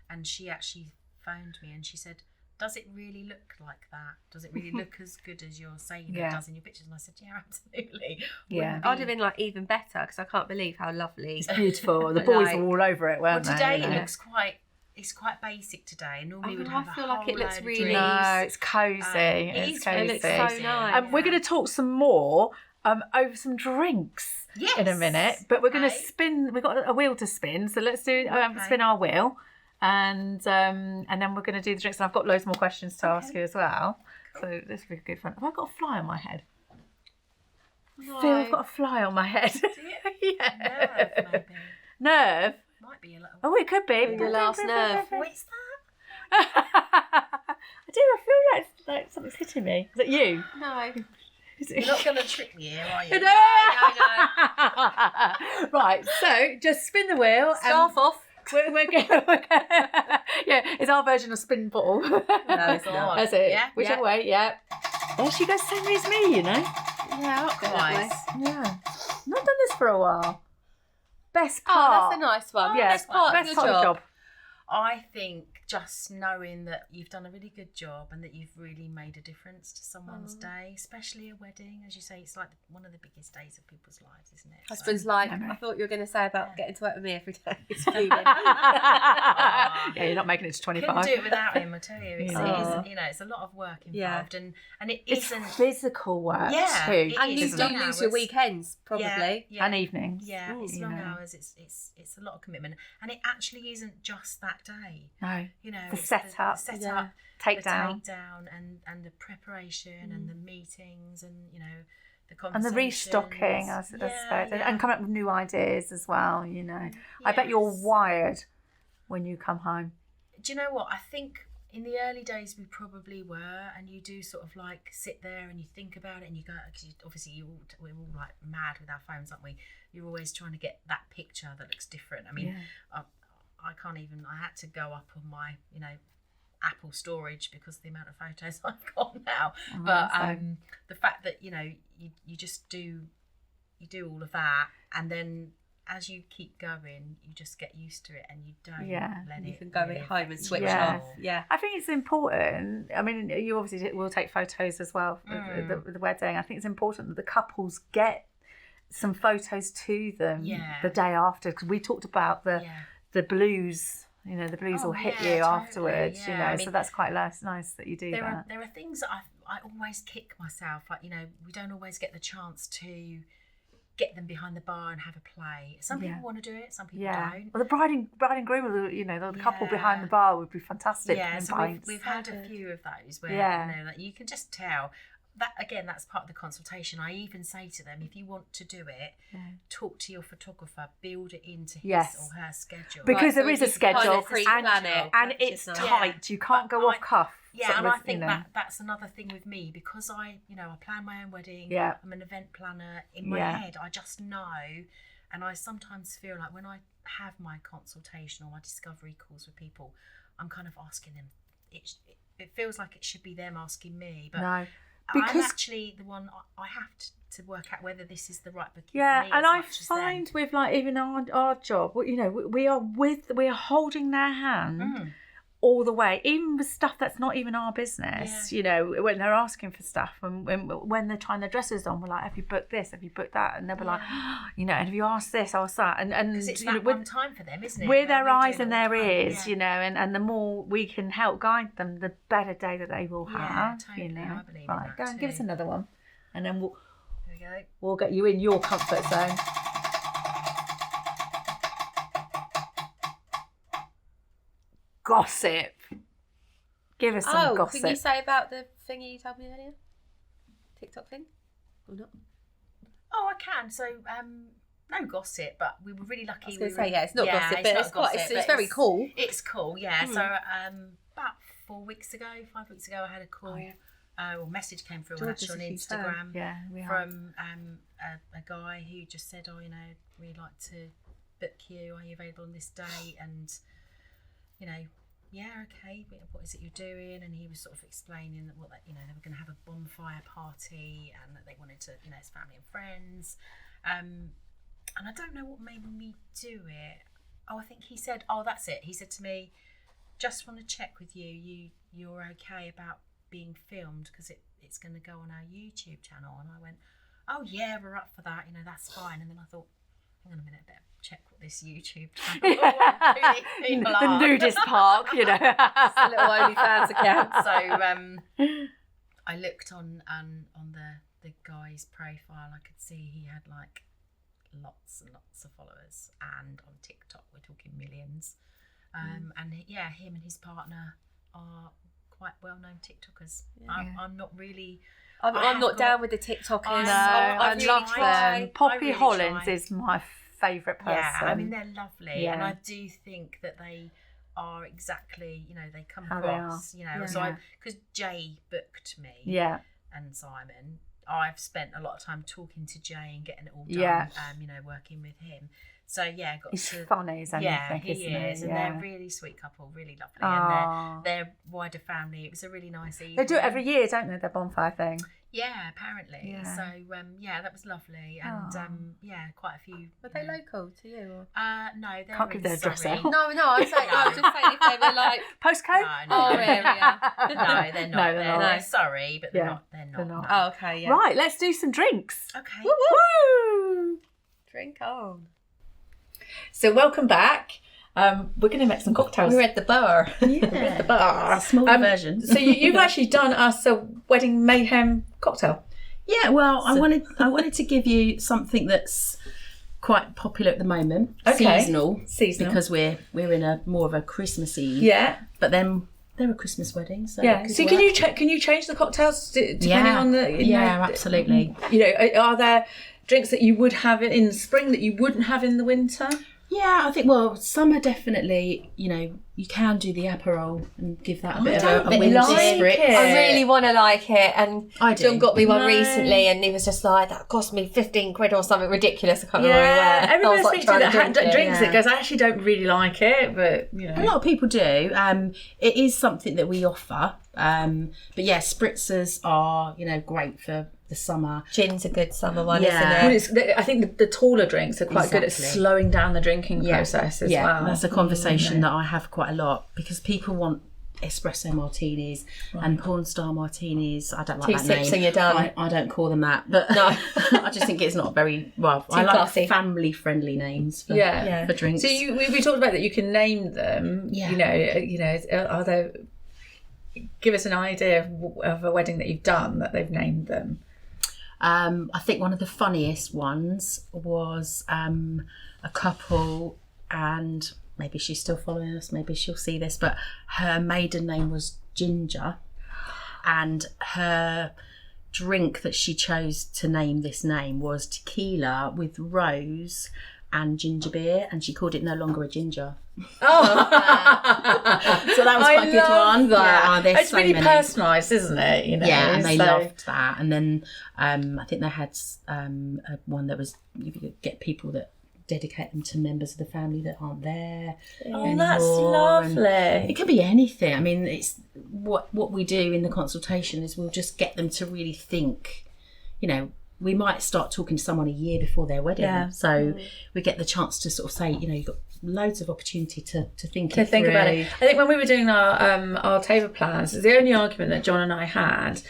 and she actually phoned me and she said, does it really look like that? Does it really look as good as you're saying Yeah. it does in your pictures? And I said, yeah, absolutely. Yeah. Wouldn't I'd have been like even better, because I can't believe how lovely. It's beautiful. The boys Like- were all over it, Well, weren't they? today you it know? looks quite. It's quite basic today. Normally Oh, we'd I have feel a like whole it looks load of really- drinks. No, it's cosy. It It's is cosy. It looks so cozy. nice. We're going to talk some more over some drinks in a Yes. minute, but we're going to Okay. spin. We've got a wheel to spin, so let's do Okay. spin our wheel, and then we're going to do the drinks. And I've got loads more questions to ask you as well. So this will be good fun. Have I got a fly on my head? No. I feel I've got a fly on my head. Yeah. Nerve, maybe. Nerve. Might be a little. Oh, it could be. Your last nerve. What's that? I do. I feel like something's hitting me. Is it you? No. Is You're not going to trick me here, are you? Right, so just spin the wheel. Scarf off. We're going. Yeah, it's our version of spin bottle. No, it's not. That's it. Yeah, Whichever way, yeah. There she goes, same way as me, you know. Yeah, I'll go that way. Nice. Yeah. Not done this for a while. Best Oh, part. that's a nice one. Yeah, Best part best of part your of the job. job. I think just knowing that you've done a really good job and that you've really made a difference to someone's day, especially a wedding, as you say, it's like one of the biggest days of people's lives, isn't it? Husband's So- life. Memory. I thought you were going to say about getting to work with me every day. It's fuming. Yeah, you're not making it to 25. Couldn't do it without him, I tell you. It's, Yeah. it is, you know, it's a lot of work Yeah. involved, and it It's isn't. physical work Yeah, too, it And you is. isn't don't it? lose your Hours. weekends, probably. Yeah, And evenings. yeah, it's you long know. hours. It's a lot of commitment, and it actually isn't just that day. No. You know, The it's setup, the setup, yeah. Takedown. the takedown, and the preparation, and the meetings, and you know, the And conversations. the restocking, I suppose, and coming up with new ideas as well, you know. I bet you're Yes. wired when you come home. Do you know what? I think in the early days we probably were, and you do sort of like sit there and you think about it, and you go, because obviously we're all like mad with our phones, aren't we? You're always trying to get that picture that looks different. I mean, I can't even. I had to go up on my, you know, Apple storage because of the amount of photos I've got now. But the fact that you know you just do all of that, and then as you keep going, you just get used to it, and you don't let You it. can go really at home and affect switch you. Yeah. off. Yeah. I think it's important. I mean, you obviously will take photos as well with the wedding. I think it's important that the couples get some photos to them the day after, because we talked about the blues. You know, the blues will hit you totally, afterwards. You know, I mean, so that's quite nice that you do that. There are things that I always kick myself. Like, you know, we don't always get the chance to get them behind the bar and have a play. Some people want to do it, some people don't. Well, the bride and groom, you know, the couple behind the bar would be fantastic. Yeah, in so pints. we've had a few of those where Yeah. you know, like, you can just tell. That again, that's part of the consultation. I even say to them, if you want to do it, talk to your photographer, build it into his or her schedule. Because so there is you a can kind schedule of pre-plan it. and That's it's just nice. tight. You can't But go off cuff. Yeah, sort and of, I think you know. that's another thing with me, because I plan my own wedding. Yeah. I'm an event planner. In my head, I just know, and I sometimes feel like when I have my consultation or my discovery calls with people, I'm kind of asking them. It feels like it should be them asking me, but No. I'm Because actually the one. I have to work out whether this is the right booking. yeah, for me and as I much as them. find with like even our job, you know, we are holding their hand all the way, even with stuff that's not even our business. You know, when they're asking for stuff, and when they're trying their dresses on, we're like, have you booked this? Have you booked that? And they'll be like, you know, and have you asked this? Asked that? And it's you know, that one time for them, isn't it? we're Like, their we do eyes it and all the their time. ears, you know, and the more we can help guide them, the better day that they will have. totally, You know, I believe in right? that Go and give us too. another one, and then Here we go. we'll get you in your comfort zone. Gossip. Give us some gossip. Can you say about the thingy you told me earlier? TikTok thing? Or not? Oh, I can. So no gossip, but we were really lucky. I was going to say, it's not gossip, but it's gossip, it's very cool. It's cool, yeah. So about 5 weeks ago, I had a call. Or message came through actually on Instagram from a guy who just said, "Oh, we'd like to book you. Are you available on this date?" And okay, but what is it you're doing? And he was sort of explaining that they were going to have a bonfire party and that they wanted to, his family and friends. And I don't know what made me do it. I think he said, that's it. He said to me, "Just want to check with you. You're okay about being filmed because it's going to go on our YouTube channel." And I went, "Oh yeah, we're up for that. That's fine." And then I thought, hang on a minute, I better check what this YouTube channel who these people are. The nudist park, It's a little OnlyFans account. So I looked on the guy's profile. I could see he had like lots and lots of followers, and on TikTok we're talking millions. And him and his partner are quite well-known TikTokers. I'm not really. I'm not down with the TikTokers. No, I I love them. Poppy really Hollins try. is my favourite person. Yeah, I mean they're lovely, Yeah. and I do think that they are exactly, they come How across, they are. So because Jay booked me, and Simon, I've spent a lot of time talking to Jay and getting it all done, working with him. So he's funny as anything, he isn't is, he? and they're a really sweet couple, really lovely, and their wider family. It was a really nice evening. They do it every year, don't they? Their bonfire thing. Yeah, apparently. Yeah. So that was lovely, and quite a few. Were they local to you? Or? No, they're Can't give in their address Surrey. out. No, I'm saying. I'm just saying if they were like Postcode? No, our area. no, they're not. they're not. They're sorry, but they're Yeah, not. They're not. they're not. no. Oh, okay, yeah. Right, let's do some drinks. Okay. Woo! Drink on. So welcome back. We're going to make some cocktails. We're at the bar. We're at the bar. It's a smaller version. So you've actually done us a wedding mayhem cocktail. Yeah, well, I wanted to give you something that's quite popular at the moment. Okay. Seasonal. Seasonal. Because we're in a more of a Christmassy. Yeah. But then they're a Christmas wedding, so Yeah. it could So work. can you change the cocktails depending on the absolutely. Are there drinks that you would have in the spring that you wouldn't have in the winter? Yeah, I think, summer definitely, you can do the Aperol and give that a bit of a winter spritz. I really want to like it, and I do. John got me one No. recently, and he was just like, "That cost me 15 quid or something ridiculous." I can't remember Yeah, where. everyone I I was like speak to trying that drink it. drinks it goes, "I actually don't really like it," but A lot of people do. It is something that we offer. But yeah, spritzers are, great for the summer. Gin's a good summer one, Well, isn't it? I think the taller drinks are quite good at Exactly. slowing down the drinking process as well. That's a conversation that I have quite a lot because people want espresso martinis and porn star martinis. I don't like 2 that sips name. and you're done. I don't call them that, but No. I just think it's not very I like classy. family friendly names for, Yeah. for drinks. So we talked about that you can name them. Yeah. Are there? Give us an idea of a wedding that you've done that they've named them. I think one of the funniest ones was a couple, and maybe she's still following us, maybe she'll see this, but her maiden name was Ginger, and her drink that she chose to name this name was tequila with rose and ginger beer, and she called it No Longer a Ginger. Oh, So that was quite a good one. That. Yeah, It's really personalised, isn't it? Yeah, and they loved that. And then I think they had one that was, you could get people that dedicate them to members of the family that aren't there anymore. That's And lovely. it could be anything. I mean, it's what we do in the consultation is we'll just get them to really think, we might start talking to someone a year before their wedding. Yeah. So we get the chance to sort of say, you've got loads of opportunity to think To think about it. I think when we were doing our table plans, the only argument that John and I had,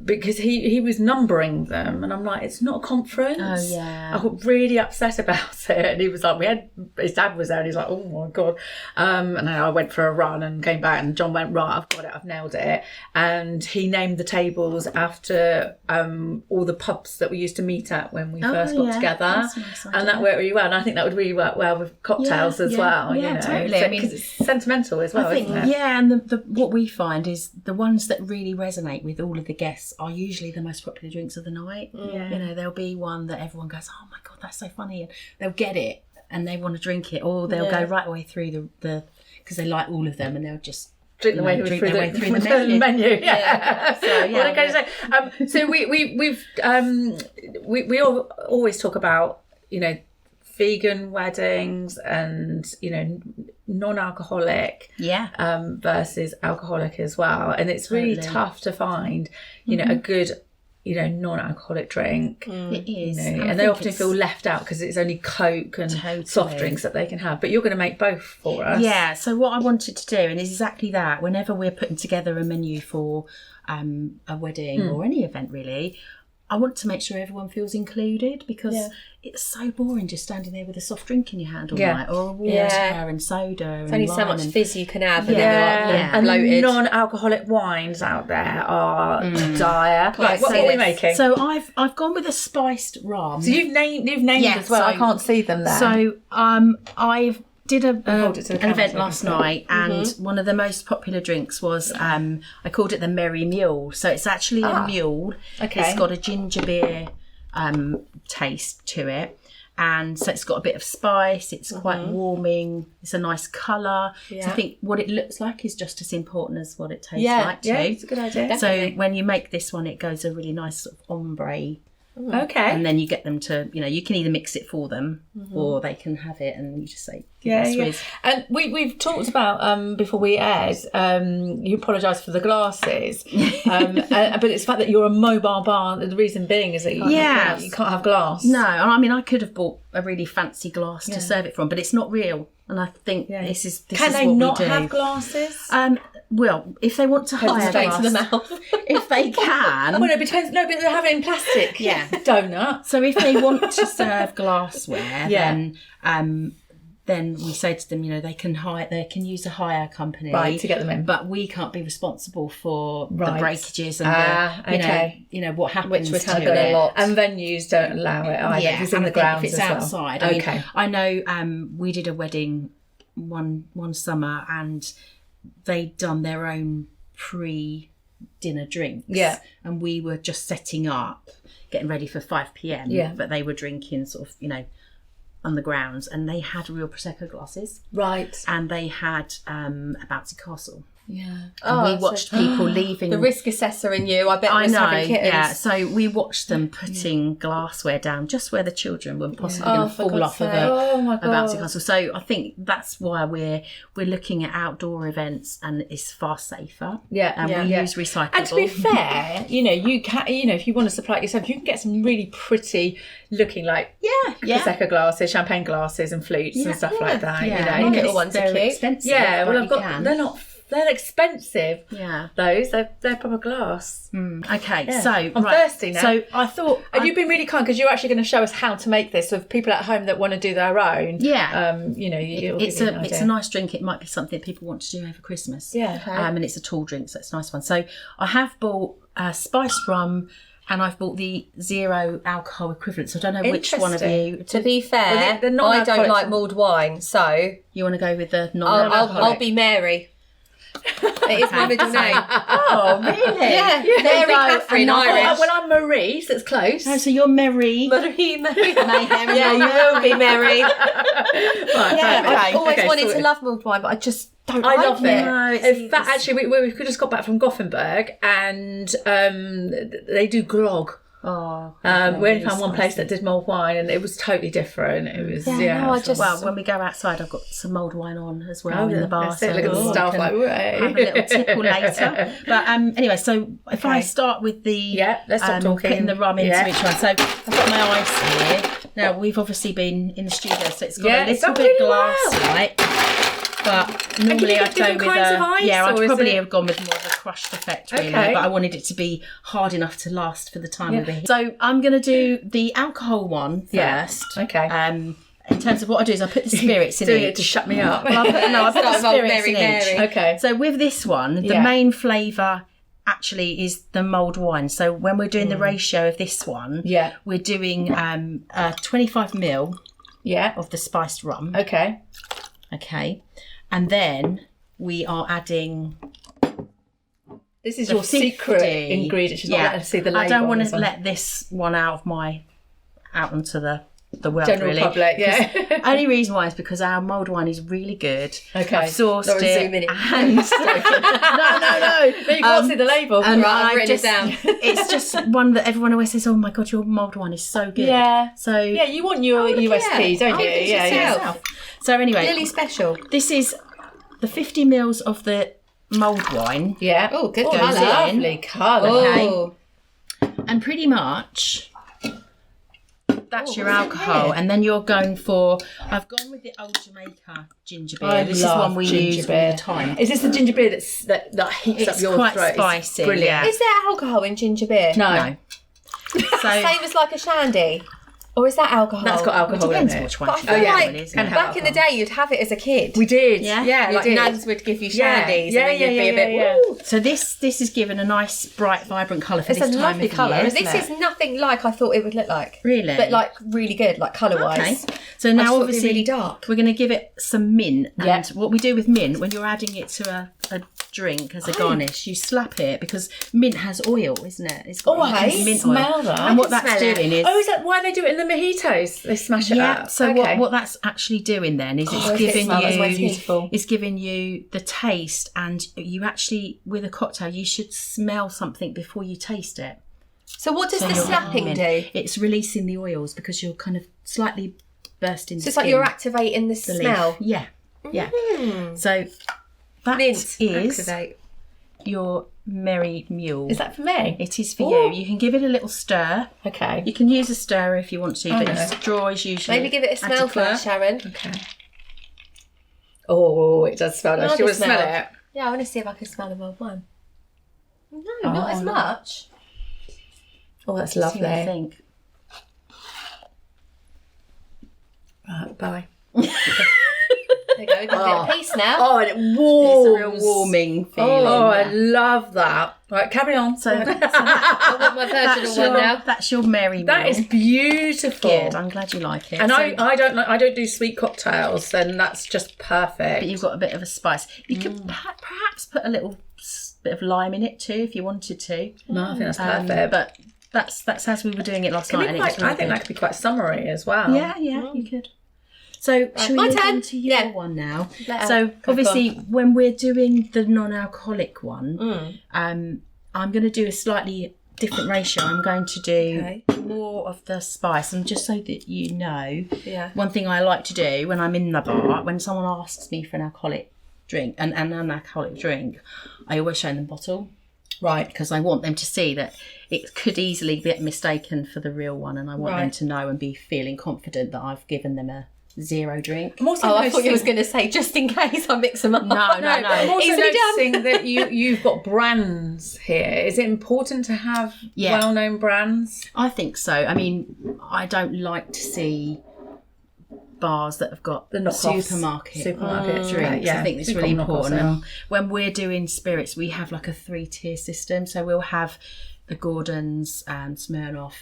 because he was numbering them, and I'm like, it's not a conference. Oh, yeah. I got really upset about it, and he was like, his dad was there, and he's like, oh my god. And then I went for a run and came back, and John went, right, I've got it, I've nailed it, and he named the tables after all the pubs that we used to meet at when we first got together, That's a nice idea. and that worked really well. And I think that would really work well with cocktails as well. Yeah, you know, totally. So, I mean, 'cause it's sentimental as well, I think, isn't it? yeah, and the what we find is the ones that really resonate with all of the guests are usually the most popular drinks of the night. Yeah. You know, there'll be one that everyone goes, oh my God, that's so funny. And they'll get it and they want to drink it, or they'll go right away through the because they like all of them, and they'll just Drink their way through the menu. Yeah. So, What am I going to say? So we all always talk about, you know, vegan weddings and, you know, non-alcoholic versus alcoholic as well, and it's really tough to find, you know, a good, you know, non-alcoholic drink. It is, you know, and they often feel left out because it's only Coke and soft drinks that they can have. But you're going to make both for us. Yeah. So what I wanted to do, and is exactly that. Whenever we're putting together a menu for a wedding or any event, really, I want to make sure everyone feels included, because it's so boring just standing there with a soft drink in your hand all night, or a water and soda. There's and only so much fizz you can have, and And then the non-alcoholic wines out there are dire. Right, what are we making? So I've gone with a spiced rum. So you've named as well. So, I can't see them there. So I've did an event so last night, and one of the most popular drinks was I called it the Merry Mule. So it's actually a mule. Okay. It's got a ginger beer taste to it, and so it's got a bit of spice. It's quite warming. It's a nice colour. So I think what it looks like is just as important as what it tastes like too. Yeah, it's a good idea. So when you make this one, it goes a really nice sort of ombre. Okay. And then you get them to, you know, you can either mix it for them or they can have it, and you just say, Suze. And we've talked about before we aired, you apologise for the glasses, but it's the fact that you're a mobile bar. The reason being is that you can't have glass. No, I mean, I could have bought a really fancy glass to serve it from, but it's not real. And I think this is Can is they what not we do. have glasses? Well, if they want to hire straight glass, to the mouth. if they can. Well, no, but they have it in plastic. Donut. So if they want to serve glassware, then we say to them, you know, they can use a hire company to get them in, but we can't be responsible for the breakages and you know what happens, which would to happen it. a lot. And venues don't allow it either. If it's in the grounds if it's as well. outside. I know we did a wedding one summer, and they'd done their own pre-dinner drinks, and we were just setting up, getting ready for 5 p.m. but they were drinking sort of, you know, on the grounds, and they had real prosecco glasses, and they had a bouncy castle. And we watched people leaving. The risk assessor in you, I bet, was having kittens. So we watched them putting glassware down just where the children were possibly going to fall off of a bouncy castle. So I think that's why we're looking at outdoor events, and it's far safer. We use recyclable. And to be fair, you know, you can, you know, if you want to supply it yourself, you can get some really pretty looking, like prosecco glasses, champagne glasses, and flutes and stuff like that. You know, little ones are cute. Expensive. Yeah, well, they're expensive. Yeah, they're proper glass. Okay, so I'm thirsty now. So I thought, and you've been really kind, because you're actually going to show us how to make this. So for people at home that want to do their own, you know, it's a nice drink. It might be something people want to do over Christmas. And it's a tall drink, so it's a nice one. So I have bought spiced rum, and I've bought the 0 alcohol equivalent. So I don't know which one of you. To be fair, the I don't like mulled wine, so you want to go with the non-alcoholic. I'll be Mary. It is my middle name. Oh, really? Yeah, Mary Catherine, Irish. Well, I'm Maurice. That's close. Oh, so you're Mary. Mayhem. Yeah, you will be Mary. I've always wanted to love mulled wine, but I just don't like love it. No, in fact, actually, we just got back from Gothenburg, and they do grog. We only found one place that did mulled wine, and it was totally different. It was well, when we go outside, I've got some mulled wine on as well in the bar. So look at the stuff, like, have a little tipple later. But anyway, so if I start with the let's stop talking. Putting the rum into each one. So I've got my ice here. Now we've obviously been in the studio, so it's got a little bit glass-like. But normally I'd go with I'd probably have gone with more of a crushed effect, really. But I wanted it to be hard enough to last for the time we were here. So I'm going to do the alcohol one first. In terms of what I do is I put the spirits in doing each. it to shut me up. Well, I put the spirits in each. Okay. So with this one, the main flavour actually is the mulled wine. So when we're doing the ratio of this one, we're doing 25 ml of the spiced rum. Okay. Okay. And then we are adding... This is the your secret 50. ingredient. She's not letting us see the label. I don't on want this to one. let this one out onto the world, General really. public, yeah. Only reason why is because our mulled wine is really good. Okay. I've sourced Laura's it. zooming in. And no. No, you can't see the label. And Right, I've I written it just, down. It's just one that everyone always says, "Oh my god, your mulled wine is so good." Yeah. So Yeah, you want your USP, don't you? Yeah, yourself. So anyway, Lily special. this is the 50 mils of the mulled wine, Yeah. Oh, good Goes colour. in. Lovely colour. Oh, and pretty much that's your what's in alcohol. here? And then you're going for. I've gone with the Old Jamaica ginger beer. This is love one we ginger use beer. all the time. Is this the ginger beer that heats It's up your quite throat? It's spicy, brilliant. yeah. is there alcohol in ginger beer? No. No. So Same as like a shandy, or is that alcohol? That's got it alcohol in depends it. which But one. I feel yeah. like it is, Can yeah. have back in the day, you'd have it as a kid. We did. Yeah? Yeah, You like did. Nans Nans would give you Yeah. shandies, Yeah, and then you'd yeah, be a bit. yeah. Woo. So this is given a nice, bright, vibrant colour for It's this a time lovely of colour, year. isn't This it? is nothing like I thought it would look like. Really? But like really good, like colour-wise. Okay. So I now just thought it'd be obviously really dark. we're going to give it some mint. And Yeah. what we do with mint, when you're adding it to a drink as a garnish, you slap it because mint has oil, isn't it? It's got I mint can oil. smell that. And what I can that's smell it. doing is... Oh, is that why they do it in the mojitos? They smash it yeah, up. so Okay. what that's actually doing then is Oh, it's it giving smells like my you... teeth. Beautiful. It's giving you the taste, and you actually, with a cocktail, you should smell something before you taste it. So what does So the you're snapping warming. do? It's releasing the oils because you're kind of slightly bursting So the it's like skin, you're activating the the leaf. smell. Yeah, yeah. Mm. So that Mint. is Activate. your merry mule. Is that for me? It is for Ooh. you. You can give it a little stir. Okay. You can use a stirrer if you want to, but no. a straw is usually Maybe give it a smell first, Sharon. Okay. Oh, it does smell nice. Love Do you the want to smell smell. it? Yeah, I want to see if I can smell the mulled wine. No, Oh, not as no. much. Oh, that's See what you lovely. think. Right, bye. There you go, we've got a bit of peace now. Oh, and it It's warms. a real warming feeling. Oh, I love that. Right, carry on. So, I want my virginal one now. that's your merry mule. That is beautiful. good. I'm glad you like it. And So- I don't do sweet cocktails, then that's just perfect. but you've got a bit of a spice. You could perhaps put a little bit of lime in it too if you wanted to. No, I think that's perfect. But that's as we were doing it last Can night. be And it quite, was really I think good. that could be quite summery as well. Yeah, you could. So shall we my move turn? on to your Yeah. one now? Let her So crack obviously when we're doing the non-alcoholic one, Mm. I'm going to do a slightly different ratio. I'm going to do Okay. more of the spice, and just so that you know, Yeah. one thing I like to do when I'm in the bar, when someone asks me for an alcoholic drink, an non-alcoholic drink, I always show them the bottle. Right, because I want them to see that it could easily be mistaken for the real one, and I want them to know and be feeling confident that I've given them a zero drink. I'm also Oh, I thought you was noticing- going to say just in case I mix them up. No, No, but I'm also Easily done. noticing that you've got brands here. Is it important to have Yeah. well-known brands? I think so. I mean, I don't like to see bars that have got The knockoffs. supermarket Supermarkets, drinks. yeah. I think it's We've really got knockoffs important. now. And when we're doing spirits, we have like a 3-tier system. So we'll have the Gordons and Smirnoff.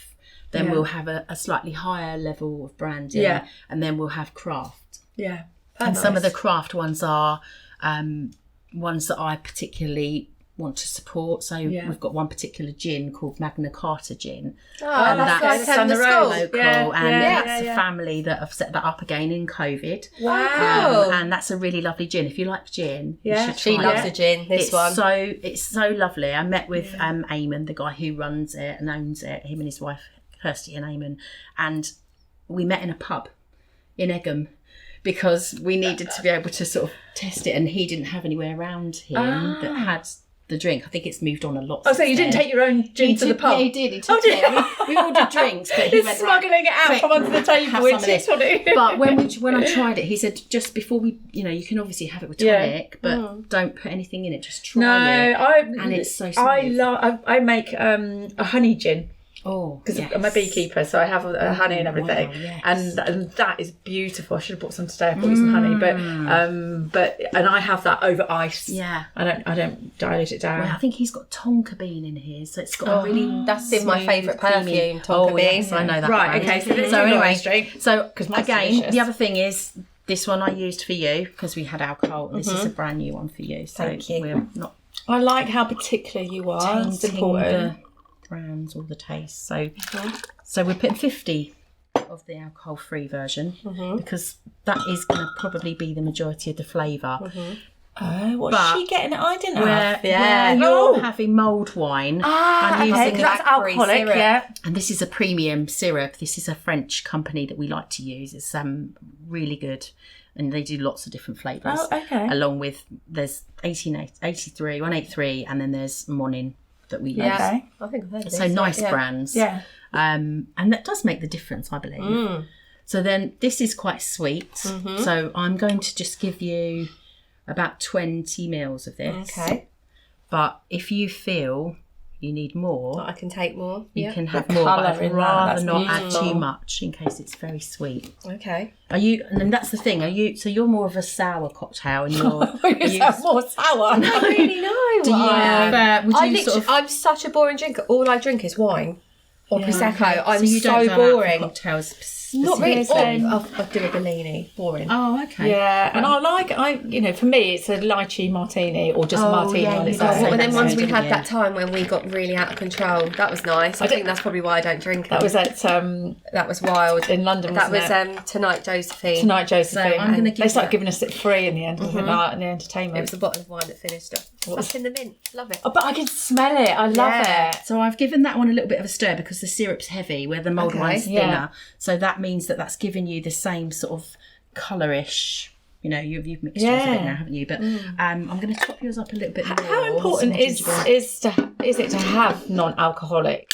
Then Yeah. we'll have a slightly higher level of branding. Yeah. And then we'll have craft. Yeah. And some of the craft ones are ones that I particularly want to support. So Yeah. we've got one particular gin called Magna Carta Gin. Oh, And that's that's like down the the road. school. Local, Yeah, and yeah, that's yeah. a family that have set that up again in COVID. Wow. And that's a really lovely gin. If you like gin, Yeah, you should She try loves it. a gin, this It's one. so lovely. I met with Eamon, the guy who runs it and owns it, him and his wife Kirsty and Eamon, and we met in a pub in Egham because we needed to be able to sort of test it, and he didn't have anywhere around him that had the drink. I think it's moved on a lot. Oh, so you since didn't then. take your own gin He to the took- pub? Yeah, he did. He took Oh, did it. you? We ordered drinks, but he He's went, smuggling it out quick, from under the have table. some of It's this. funny. But when I tried it, he said just before we, you can obviously have it with Yeah. tonic, but don't put anything in it. Just try No, it. I And it's so I smooth. love. I make a honey gin. Oh, because yes. I'm a beekeeper, so I have honey and everything, wow, yes. and that is beautiful. I should have bought some today. I bought you some honey, but I have that over ice. Yeah. I don't dilute it down. Well, I think he's got tonka bean in here, so it's got a really That's in my smooth, favourite creamy- perfume, tonka oh, bean. yes, I know that. Right, brand. okay, so let's So do anyway, Laurie's drink. so 'Cause mine's again, delicious. the other thing is this one I used for you because we had alcohol. This is a brand new one for you. So Thank you. we're not I like how particular you are. It's tainting important. the brands or the taste. So we're putting 50 of the alcohol-free version because that is going to probably be the majority of the flavour. Oh, what's But she getting? I didn't Where, have. where you're having mulled wine, I'm okay, using 'cause that's blackberry alcoholic. syrup. Yeah. and this is a premium syrup. This is a French company that we like to use. It's really good, and they do lots of different flavours. Oh, okay. Along with there's 1883, 183, and then there's Monin that we use. Yeah. Okay. I think I've heard of So this. nice Yeah. brands. Yeah. And that does make the difference, I believe. So then this is quite sweet. So I'm going to just give you about 20 mils of this. Okay. But if you feel you need more, I can take more. you Yeah. can have The more, but colour I'd in that, rather that's not add beautiful. too much in case it's very sweet. Okay. Are you? And then that's the thing. Are you? So you're more of a sour cocktail, and you're. You sound more sour. I don't really know. Do you? Would I you literally, sort of? I'm such a boring drinker. All I drink is wine or prosecco. I'm so you so don't go out for boring. cocktails. Not really. Seriously. I'll do a Bellini. Boring. Oh, okay. Yeah, and for me, it's a lychee martini or just a martini yeah, on you its don't own. say But then that's once so we good, had yeah. that time when we got really out of control, that was nice. I think that's probably why I don't drink. That was at that was wild. in London. That Wasn't was it? Tonight Josephine. Tonight, Josephine. So I'm gonna They give started that- giving us it free in the end. Wasn't it? Like, in the entertainment. It was a bottle of wine that finished up. Stuck in the mint. Love it. Oh, but I can smell it. I love Yeah. it. So I've given that one a little bit of a stir because the syrup's heavy, where the mulled Okay, wine's thinner. yeah. So that means that's giving you the same sort of colourish. You know, you've mixed yours a bit Yeah. now, haven't you? But I'm going to top yours up a little bit more. How important Some is gingerbread. it to have non-alcoholic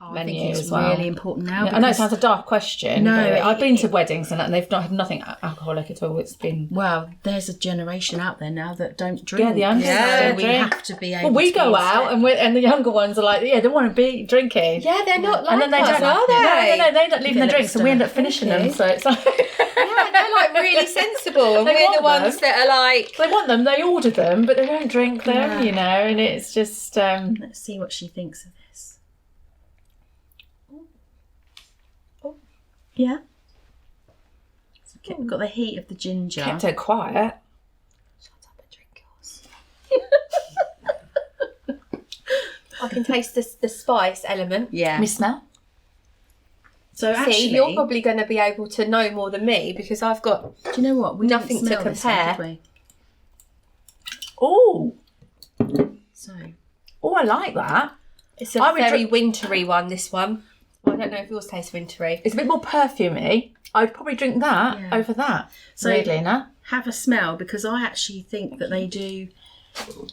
I menu think it's as well? really important now. I know it because- sounds a daft question. No, but I've been to it- weddings and they've not had nothing alcoholic at all. It's been Well, there's a generation out there now that don't drink. Yeah, the youngsters don't so we drink. have to be able. well, we to go be out and the younger ones are like, they want to be drinking. Yeah, they're not like And then they us, don't. are they? No, they don't leave their Get drinks, and we end up Thank finishing you. them. So it's like Yeah, they're like really sensible, and They we're the want ones them. that are like. they want them, they order them, but they don't drink them. Yeah. You know, and it's just Let's see what she thinks of this. Oh. Yeah. Got the heat of the ginger. kept her quiet. Shut up and drink yours. I can taste the spice element. Yeah. Can we smell? So actually, See, you're probably going to be able to know more than me because I've got. do you know what? We didn't nothing to smell this one, compare. did we? Oh, So I like that. It's a I would very wintry one. This one. I don't know if yours tastes wintry. It's a bit more perfumey. I'd probably drink that Yeah. over that. So- Weirdly enough. have a smell because I actually think that they do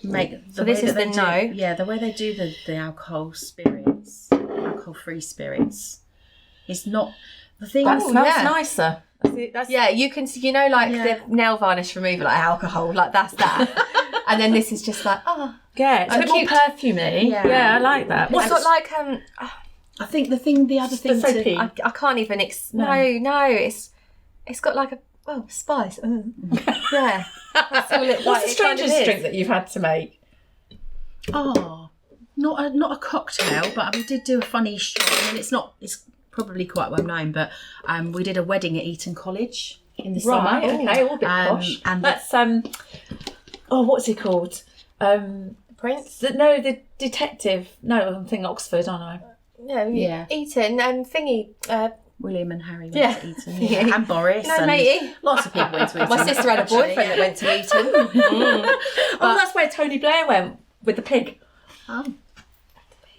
make. So this is the no. Yeah, the way they do the alcohol spirits, alcohol-free spirits, is not the thing. That smells yeah. nicer. That's Yeah, you can see, like Yeah. the nail varnish remover, like alcohol, like that's that. And then this is just like, yeah, it's a Oh, bit more cute. perfumey. Yeah. Yeah, I like that. it's got like I think the other thing so to, pink. I can't even no, it's got like a spice. Yeah, that's all it. What's like, the it kind of strangest is. drink that you've had to make? not a cocktail, but we did do a funny shot. I mean, it's probably quite well known, but we did a wedding at Eton College in the Right, summer. okay, all a bit posh. and That's what's he called? Prince? The detective. No, I'm thinking Oxford, aren't I? No, Yeah. Eton and thingy. William and Harry went Yeah. to Eton, yeah. And Boris, No, and matey. lots of people went to Eton. My sister had a actually, boyfriend that went to Eton. Oh, that's where Tony Blair went with the pig. Oh.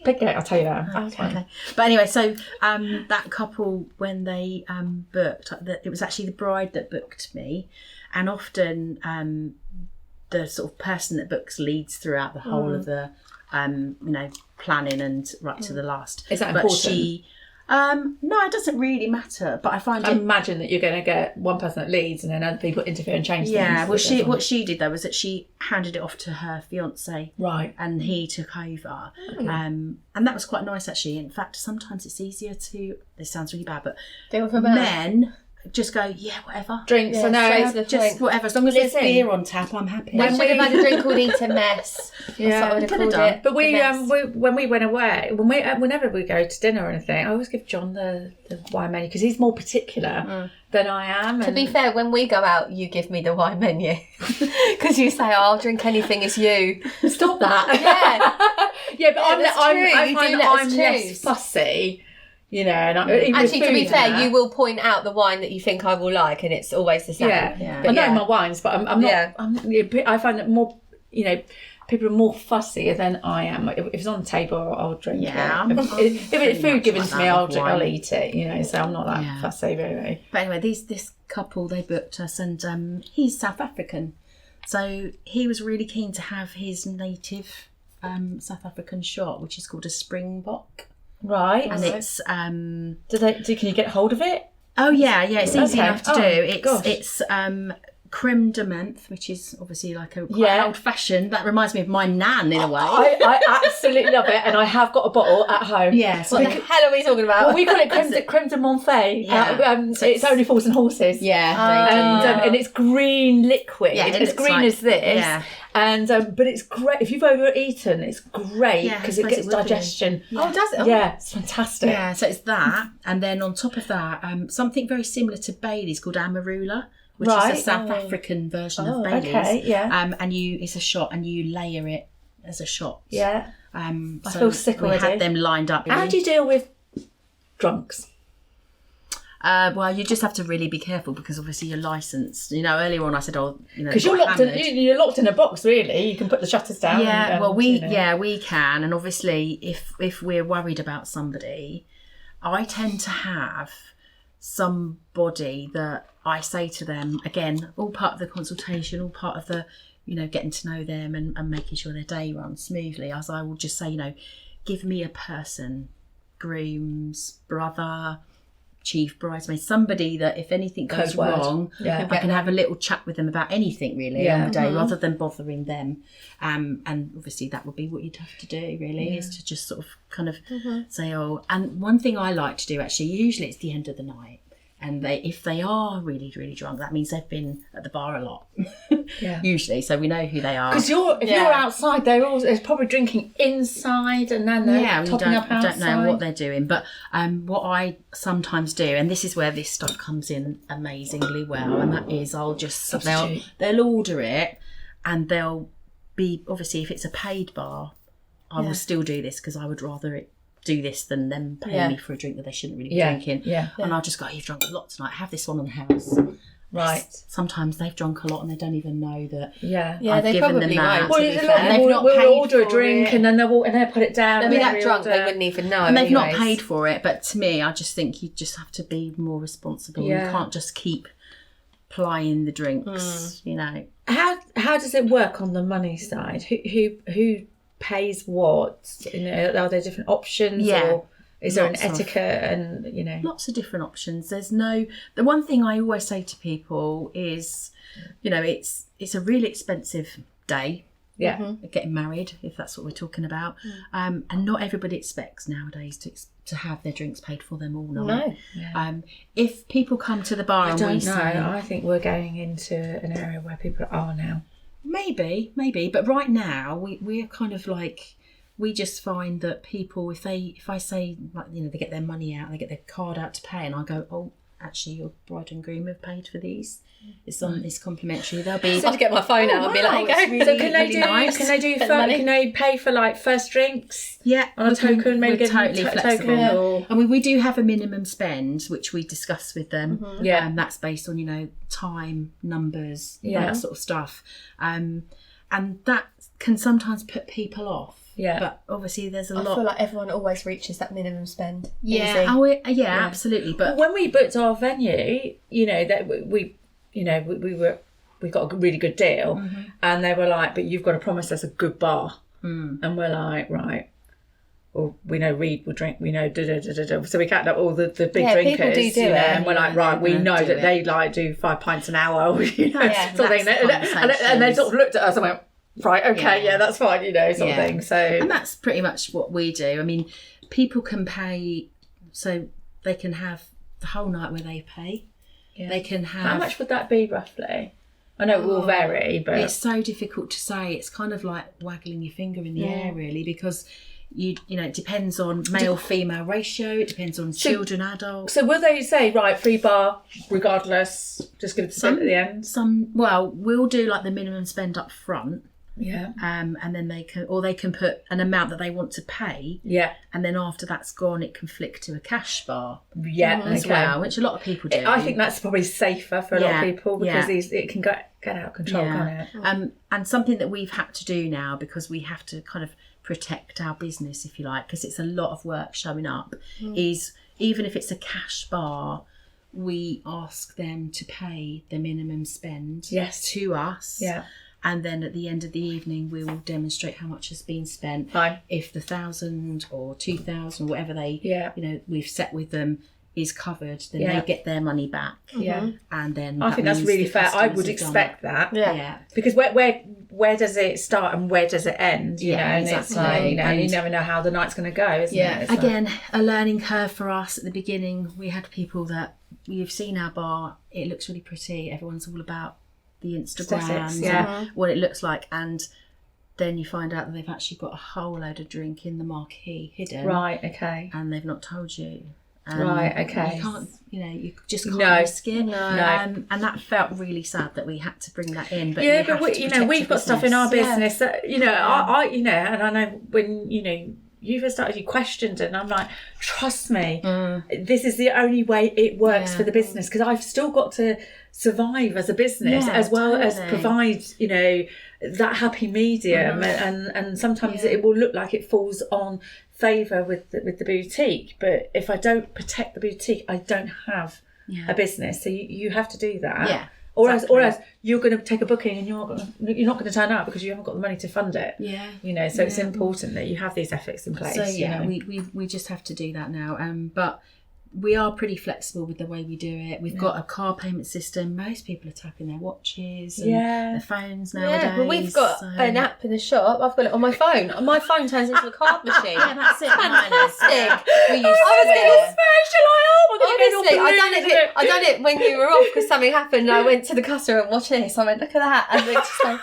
Pig gate, I'll tell you that. Okay. But anyway, so that couple, when they booked, it was actually the bride that booked me, and often the sort of person that books leads throughout the whole of the planning and right to the last. Is that but important? she No, it doesn't really matter. But I find I imagine that you're going to get one person that leads and then other people interfere and change things. Yeah, what she did though was that she handed it off to her fiance, right, and he took over. And that was quite nice actually. In fact, sometimes it's easier to. This sounds really bad, but men just go, whatever. Drinks, I know, just whatever. As long as there's beer on tap, I'm happy. We should have had a drink called Eat a Mess. Yeah, I would have called it. But we when we went away, whenever we go to dinner or anything, I always give John the wine menu because he's more particular than I am. To be fair, when we go out, you give me the wine menu because you say, "Oh, I'll drink anything." It's you. Stop that. Yeah, but I find that I'm less fussy. You know, and actually, to be fair, you will point out the wine that you think I will like, and it's always the same. Yeah. But I know my wines, but I'm not. I find that more, people are more fussy than I am. If it's on the table, I'll drink it. If it's food given to me, I'll eat it. So I'm not that fussy, really. But anyway, this couple, they booked us, and he's South African, so he was really keen to have his native South African shot, which is called a Springbok. Right, and it's can you get hold of it? Oh yeah, it's easy enough to do. It's creme de menthe, which is obviously like a quite old fashioned. That reminds me of my nan in a way. I absolutely love it, and I have got a bottle at home. Yes. What the hell are we talking about? Well, we call it creme de menthe. It's only Horse and Horses. Yeah, and it's green liquid. Yeah, it's green as this. Yeah. And but it's great if you've overeaten. It's great because it gets digestion. Oh, does it? Yeah, it's fantastic. Yeah, so it's that, and then on top of that, something very similar to Bailey's called Amarula, which is a South African version of Bailey's. Okay, yeah. And it's a shot, and you layer it as a shot. Yeah. I feel sick already. We had them lined up. How do you deal with drunks? Well, you just have to really be careful because obviously you're licensed. Earlier on I said, because you're locked in a box. Really, you can put the shutters down. Yeah, we can. And obviously, if we're worried about somebody, I tend to have somebody that I say to them again, all part of the consultation, all part of the getting to know them and making sure their day runs smoothly. As I will just say, give me a person, groom's brother, chief bridesmaid, somebody that if anything goes wrong, I can have a little chat with them about anything really on the day rather than bothering them. And obviously that would be what you'd have to do really is to just sort of kind of say, and one thing I like to do actually, usually it's the end of the night. And if they are really, really drunk, that means they've been at the bar a lot. Usually, so we know who they are. Because if you're outside, they're probably drinking inside, and then they're topping up outside. I don't know what they're doing, but what I sometimes do, and this is where this stuff comes in amazingly well, and that is I'll just they'll order it, and they'll be obviously if it's a paid bar, I will still do this because I would rather it do this than them pay me for a drink that they shouldn't really be drinking. And I'll just go, you've drunk a lot tonight, have this one on the house. Right. Sometimes they've drunk a lot and they don't even know that I've they given them probably that. won't. We'll order a drink and then they'll put it down. They'll be that drunk they wouldn't even know. And they've not paid for it, but to me I just think you just have to be more responsible. You can't just keep plying the drinks, How does it work on the money side? Who pays what? Are there different options or is there an etiquette and lots of different options? The one thing I always say to people is it's a really expensive day getting married, if that's what we're talking about, and not everybody expects nowadays to have their drinks paid for them all night. If people come to the bar I think we're going into an area where people are now. Maybe, but right now we're kind of like, we just find that people, if I say they get their money out, they get their card out to pay, and I go, oh, actually your bride and groom have paid for these. It's complimentary. They'll be. So to get my phone out and be like, really, so can they really nice. Can they pay for like first drinks? Yeah, on a token, maybe we're totally flexible. I mean, we do have a minimum spend which we discuss with them. And that's based on time, numbers, that sort of stuff. And that can sometimes put people off. Yeah, but obviously there's a lot. I feel like everyone always reaches that minimum spend. Yeah, absolutely. But when we booked our venue, that we got a really good deal, and they were like, "But you've got to promise us a good bar," and we're like, "Right." Or we know Reed will drink, we know so we count up all the big drinkers, people do you know, it. and we're like, right, we know that they like do 5 pints an hour, you know, sort of thing. And they sort of looked at us and went, right, okay, yeah, that's fine, you know, sort of thing. So, and that's pretty much what we do. I mean, people can pay, so they can have the whole night where they pay. Yeah. They can have. How much would that be roughly? I know it will vary, but it's so difficult to say. It's kind of like waggling your finger in the air, really, because you know, it depends on male-female ratio. It depends on children, adults. So will they say, right, free bar regardless? Just give it the at the end. Well, we'll do like the minimum spend up front. Yeah. And then they can put an amount that they want to pay. Yeah. And then after that's gone, it can flick to a cash bar. Yeah. As well, which a lot of people do. I think that's probably safer for a lot of people because it can get out of control, can't it? And something that we've had to do now, because we have to kind of protect our business, if you like, because it's a lot of work showing up, is even if it's a cash bar, we ask them to pay the minimum spend to us. Yeah. And then at the end of the evening, we will demonstrate how much has been spent. Fine. If the 1,000 or 2,000, whatever they, you know, we've set with them is covered, then they get their money back. Yeah. And then I think that's really fair. I would expect that. Yeah. Because where does it start and where does it end? You know, and exactly. it's like, you know, and you never know how the night's going to go, isn't it? It's Again, a learning curve for us at the beginning. We had people that, you've seen our bar, it looks really pretty. Everyone's all about the Instagrams and what it looks like, and then you find out that they've actually got a whole load of drink in the marquee hidden. Right, okay. And they've not told you. Right, okay. You can't, you know, you just can't risk it. No. And that felt really sad that we had to bring that in. But we've got stuff in our business that, you know, I you know, and I know when, you know, you first started, you questioned it, and I'm like, trust me, this is the only way it works for the business, because I've still got to survive as a business as well as provide, you know, that happy medium, and sometimes it will look like it falls on favour with the boutique, but if I don't protect the boutique, I don't have a business. So you have to do that. Or else you're going to take a booking and you're not going to turn up because you haven't got the money to fund it. Yeah, you know. So it's important that you have these ethics in place. So we just have to do that now. But we are pretty flexible with the way we do it. We've got a card payment system. Most people are tapping their watches and their phones nowadays. Yeah, but we've got an app in the shop. I've got it on my phone. My phone turns into a card machine. Yeah, that's it. Fantastic. We use Square. Honestly, I done it when you were off because something happened and I went to the customer and watched this. I went, look at that. And they just go,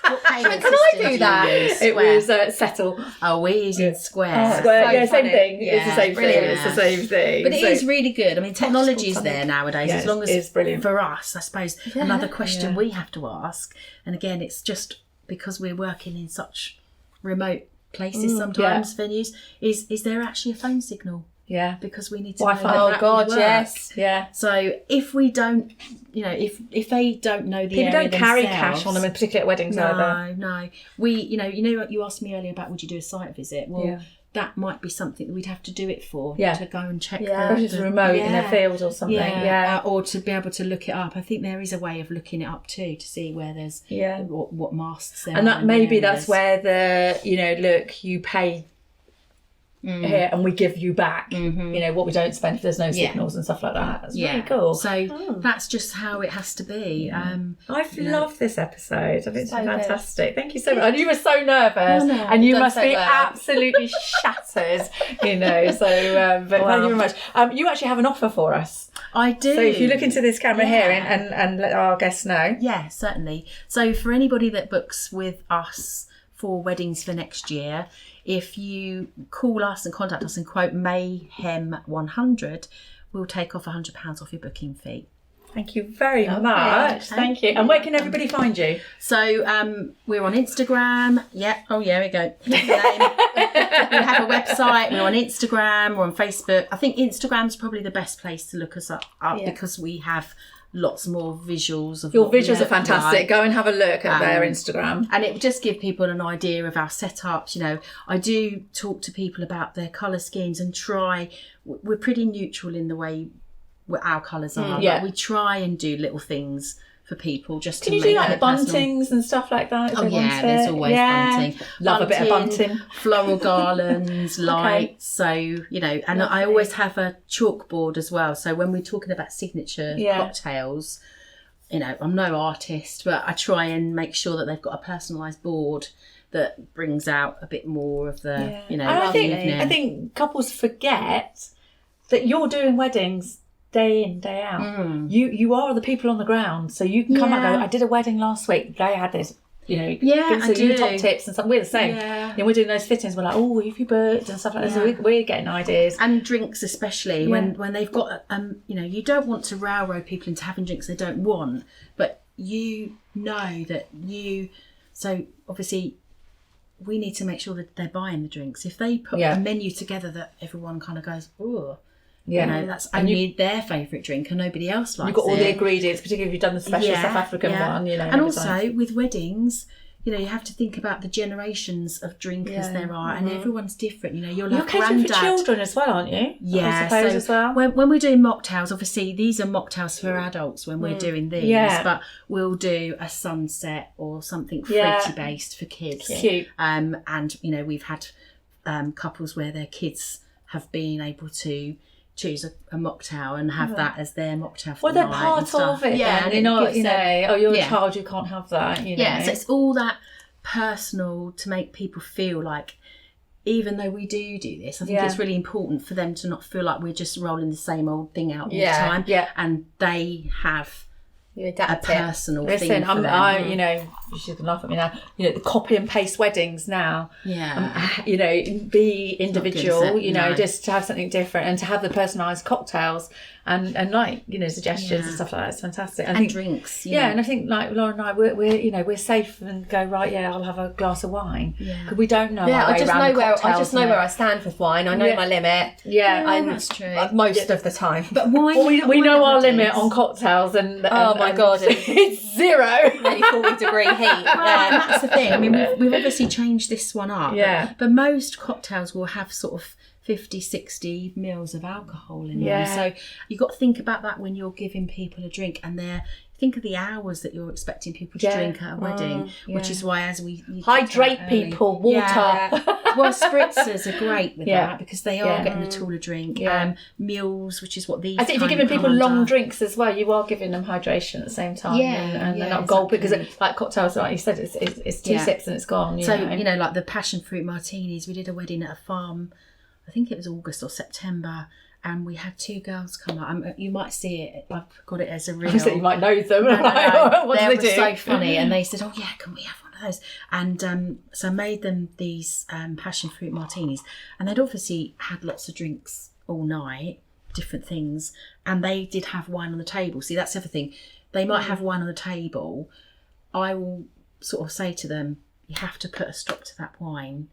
Can I do that? It was Settle. Oh, we're using Square. Square, So same funny. thing. It's the same thing. Brilliant. It's the same thing. But it is really good. I mean, technology is there nowadays. As long as it's brilliant for us, I suppose. Another question we have to ask, and again, it's just because we're working in such remote places sometimes, venues, is there actually a phone signal? Yeah, because we need to Wi-Fi. know Oh God, yes. Yeah. So if we don't, you know, if they don't know the people area don't carry themselves, cash on them, in particular at weddings either. No. We, you know what you asked me earlier about, would you do a site visit? Well, that might be something that we'd have to do it for. To go and check. If it's remote in a field or something. Or to be able to look it up. I think there is a way of looking it up too, to see where there's what masts there. And that maybe that's where the, you know, look, you pay here and we give you back, you know, what we don't spend if there's no signals and stuff like that. That's really cool. So that's just how it has to be. I've loved this episode. I think it's fantastic. Thank you so much. And you were so nervous and you must be absolutely shattered, you know. So but thank you very much. You actually have an offer for us. I do. So if you look into this camera here and let our guests know. Yeah, certainly. So for anybody that books with us for weddings for next year, if you call us and contact us and quote Mayhem 100, we'll take off £100 off your booking fee. Thank you very much. Thank you. And where can everybody find you? So we're on Instagram. Yeah. Oh, yeah, we go. We have a website. We're on Instagram. We're on Facebook. I think Instagram's probably the best place to look us up because we have lots more visuals of your visuals are fantastic. Go and have a look at their Instagram, and it will just give people an idea of our setups. You know, I do talk to people about their colour schemes and we're pretty neutral in the way our colours are. But we try and do little things for people just Can to you make do like their personal... buntings and stuff like that? if Oh they want yeah, there's it? always bunting. Love a bit of bunting. Floral garlands, lights. So, you know, and I always have a chalkboard as well. So when we're talking about signature cocktails, you know, I'm no artist, but I try and make sure that they've got a personalised board that brings out a bit more of the, you know, and I think couples forget that you're doing weddings day in, day out. You are the people on the ground, so you can come and go, I did a wedding last week, they had this, you know, I do. you top tips and stuff. We're the same. And we're doing those fittings, we're like, oh, if you booked and stuff like that. So we're getting ideas. And drinks especially, when they've got, you know, you don't want to railroad people into having drinks they don't want, but you know that so obviously we need to make sure that they're buying the drinks. If they put a menu together that everyone kind of goes, oh, you know, that's only their favourite drink and nobody else likes it. You've got all the ingredients, particularly if you've done the special South African one, you know. And also with weddings, you know, you have to think about the generations of drinkers there are, and everyone's different. You know, you're catering for children as well, aren't you? Yeah, I suppose as well. When we're doing mocktails, obviously these are mocktails for adults when we're doing these, but we'll do a sunset or something fruity based for kids. Cute. And you know, we've had couples where their kids have been able to choose a mocktail and have that as their mocktail for the night. Well, they're part of it. Yeah, and you know, you're a child, you can't have that. You know? Yeah, so it's all that personal to make people feel like, even though we do this, I think it's really important for them to not feel like we're just rolling the same old thing out all the time. Yeah, and they have a personal thing for them. You know, she's gonna laugh at me now. You know, the copy and paste weddings now. Yeah. You know, be individual. You know, just to have something different and to have the personalised cocktails and like, you know, suggestions and stuff like that. It's fantastic. And drinks. And I think like Laura and I, we're you know, we're safe and go right. Yeah, I'll have a glass of wine because we don't know. Yeah, I just know where I stand with wine. I know my limit. Yeah, that's true. Most of the time. But wine. We know our limit on cocktails and oh my god, it's 0. Nearly 40-degree heat. That's the thing. I mean, we've obviously changed this one up. Yeah. But most cocktails will have sort of 50, 60 mils of alcohol in them. So you've got to think about that when you're giving people a drink, and think of the hours that you're expecting people to drink at a wedding, which is why as we hydrate people, water. Well, spritzers are great with that because they are getting a taller drink. Meals, which is what these. I think if you're giving people long drinks as well, you are giving them hydration at the same time. And they're not gold because like cocktails, like you said, it's 2 sips and it's gone. You know, like the passion fruit martinis. We did a wedding at a farm. I think it was August or September, and we had 2 girls come up. You might see it. I've got it as a reel. You might know them. No. What they do they do? So funny, and they said, "Oh yeah, can we have one of those?" And so I made them these passion fruit martinis, and they'd obviously had lots of drinks all night, different things, and they did have wine on the table. See, that's everything. They might have wine on the table. I will sort of say to them, "You have to put a stop to that wine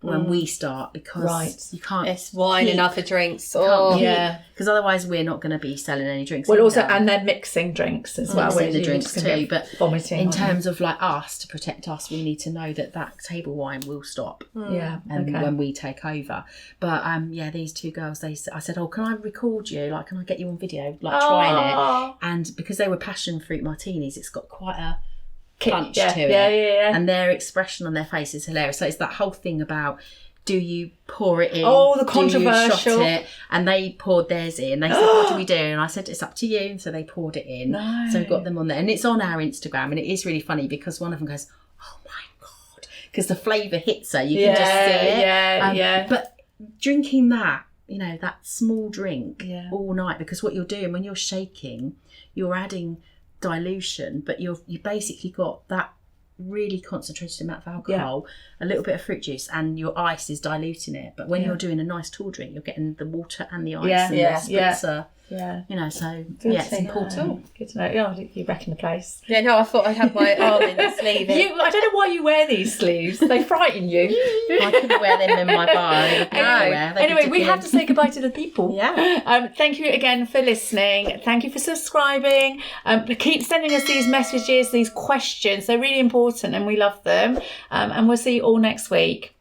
when we start, because you can't. It's wine and other drinks. Because otherwise we're not going to be selling any drinks. Well, also, and they're mixing drinks as well. Mixing the drinks too, but vomiting. In terms of like us, to protect us, we need to know that table wine will stop. And when we take over. But these 2 girls, I said, "Oh, can I record you? Like, can I get you on video? Like trying it?" And because they were passion fruit martinis, it's got quite a punch to it, and their expression on their face is hilarious. So it's that whole thing about, do you pour it in? Oh, the controversial. Do you shot it? And they poured theirs in. They said, "What do we do?" And I said, "It's up to you." And so they poured it in. No. So we got them on there, and it's on our Instagram, and it is really funny because one of them goes, "Oh my god," because the flavour hits her. You can just see it. But drinking that, you know, that small drink all night, because what you're doing when you're shaking, you're adding dilution, but you basically got that really concentrated amount of alcohol, a little bit of fruit juice, and your ice is diluting it. But when you're doing a nice tall drink, you're getting the water and the ice and the spritzer. You know, so it's important. Good to know. Yeah, I think you reckon the place. Yeah, no, I thought I'd have my arm in the sleeve. I don't know why you wear these sleeves. They frighten you. I couldn't wear them in my bar. Anyway, we have to say goodbye to the people. Thank you again for listening. Thank you for subscribing. Keep sending us these messages, these questions. They're really important and we love them. And we'll see you all next week.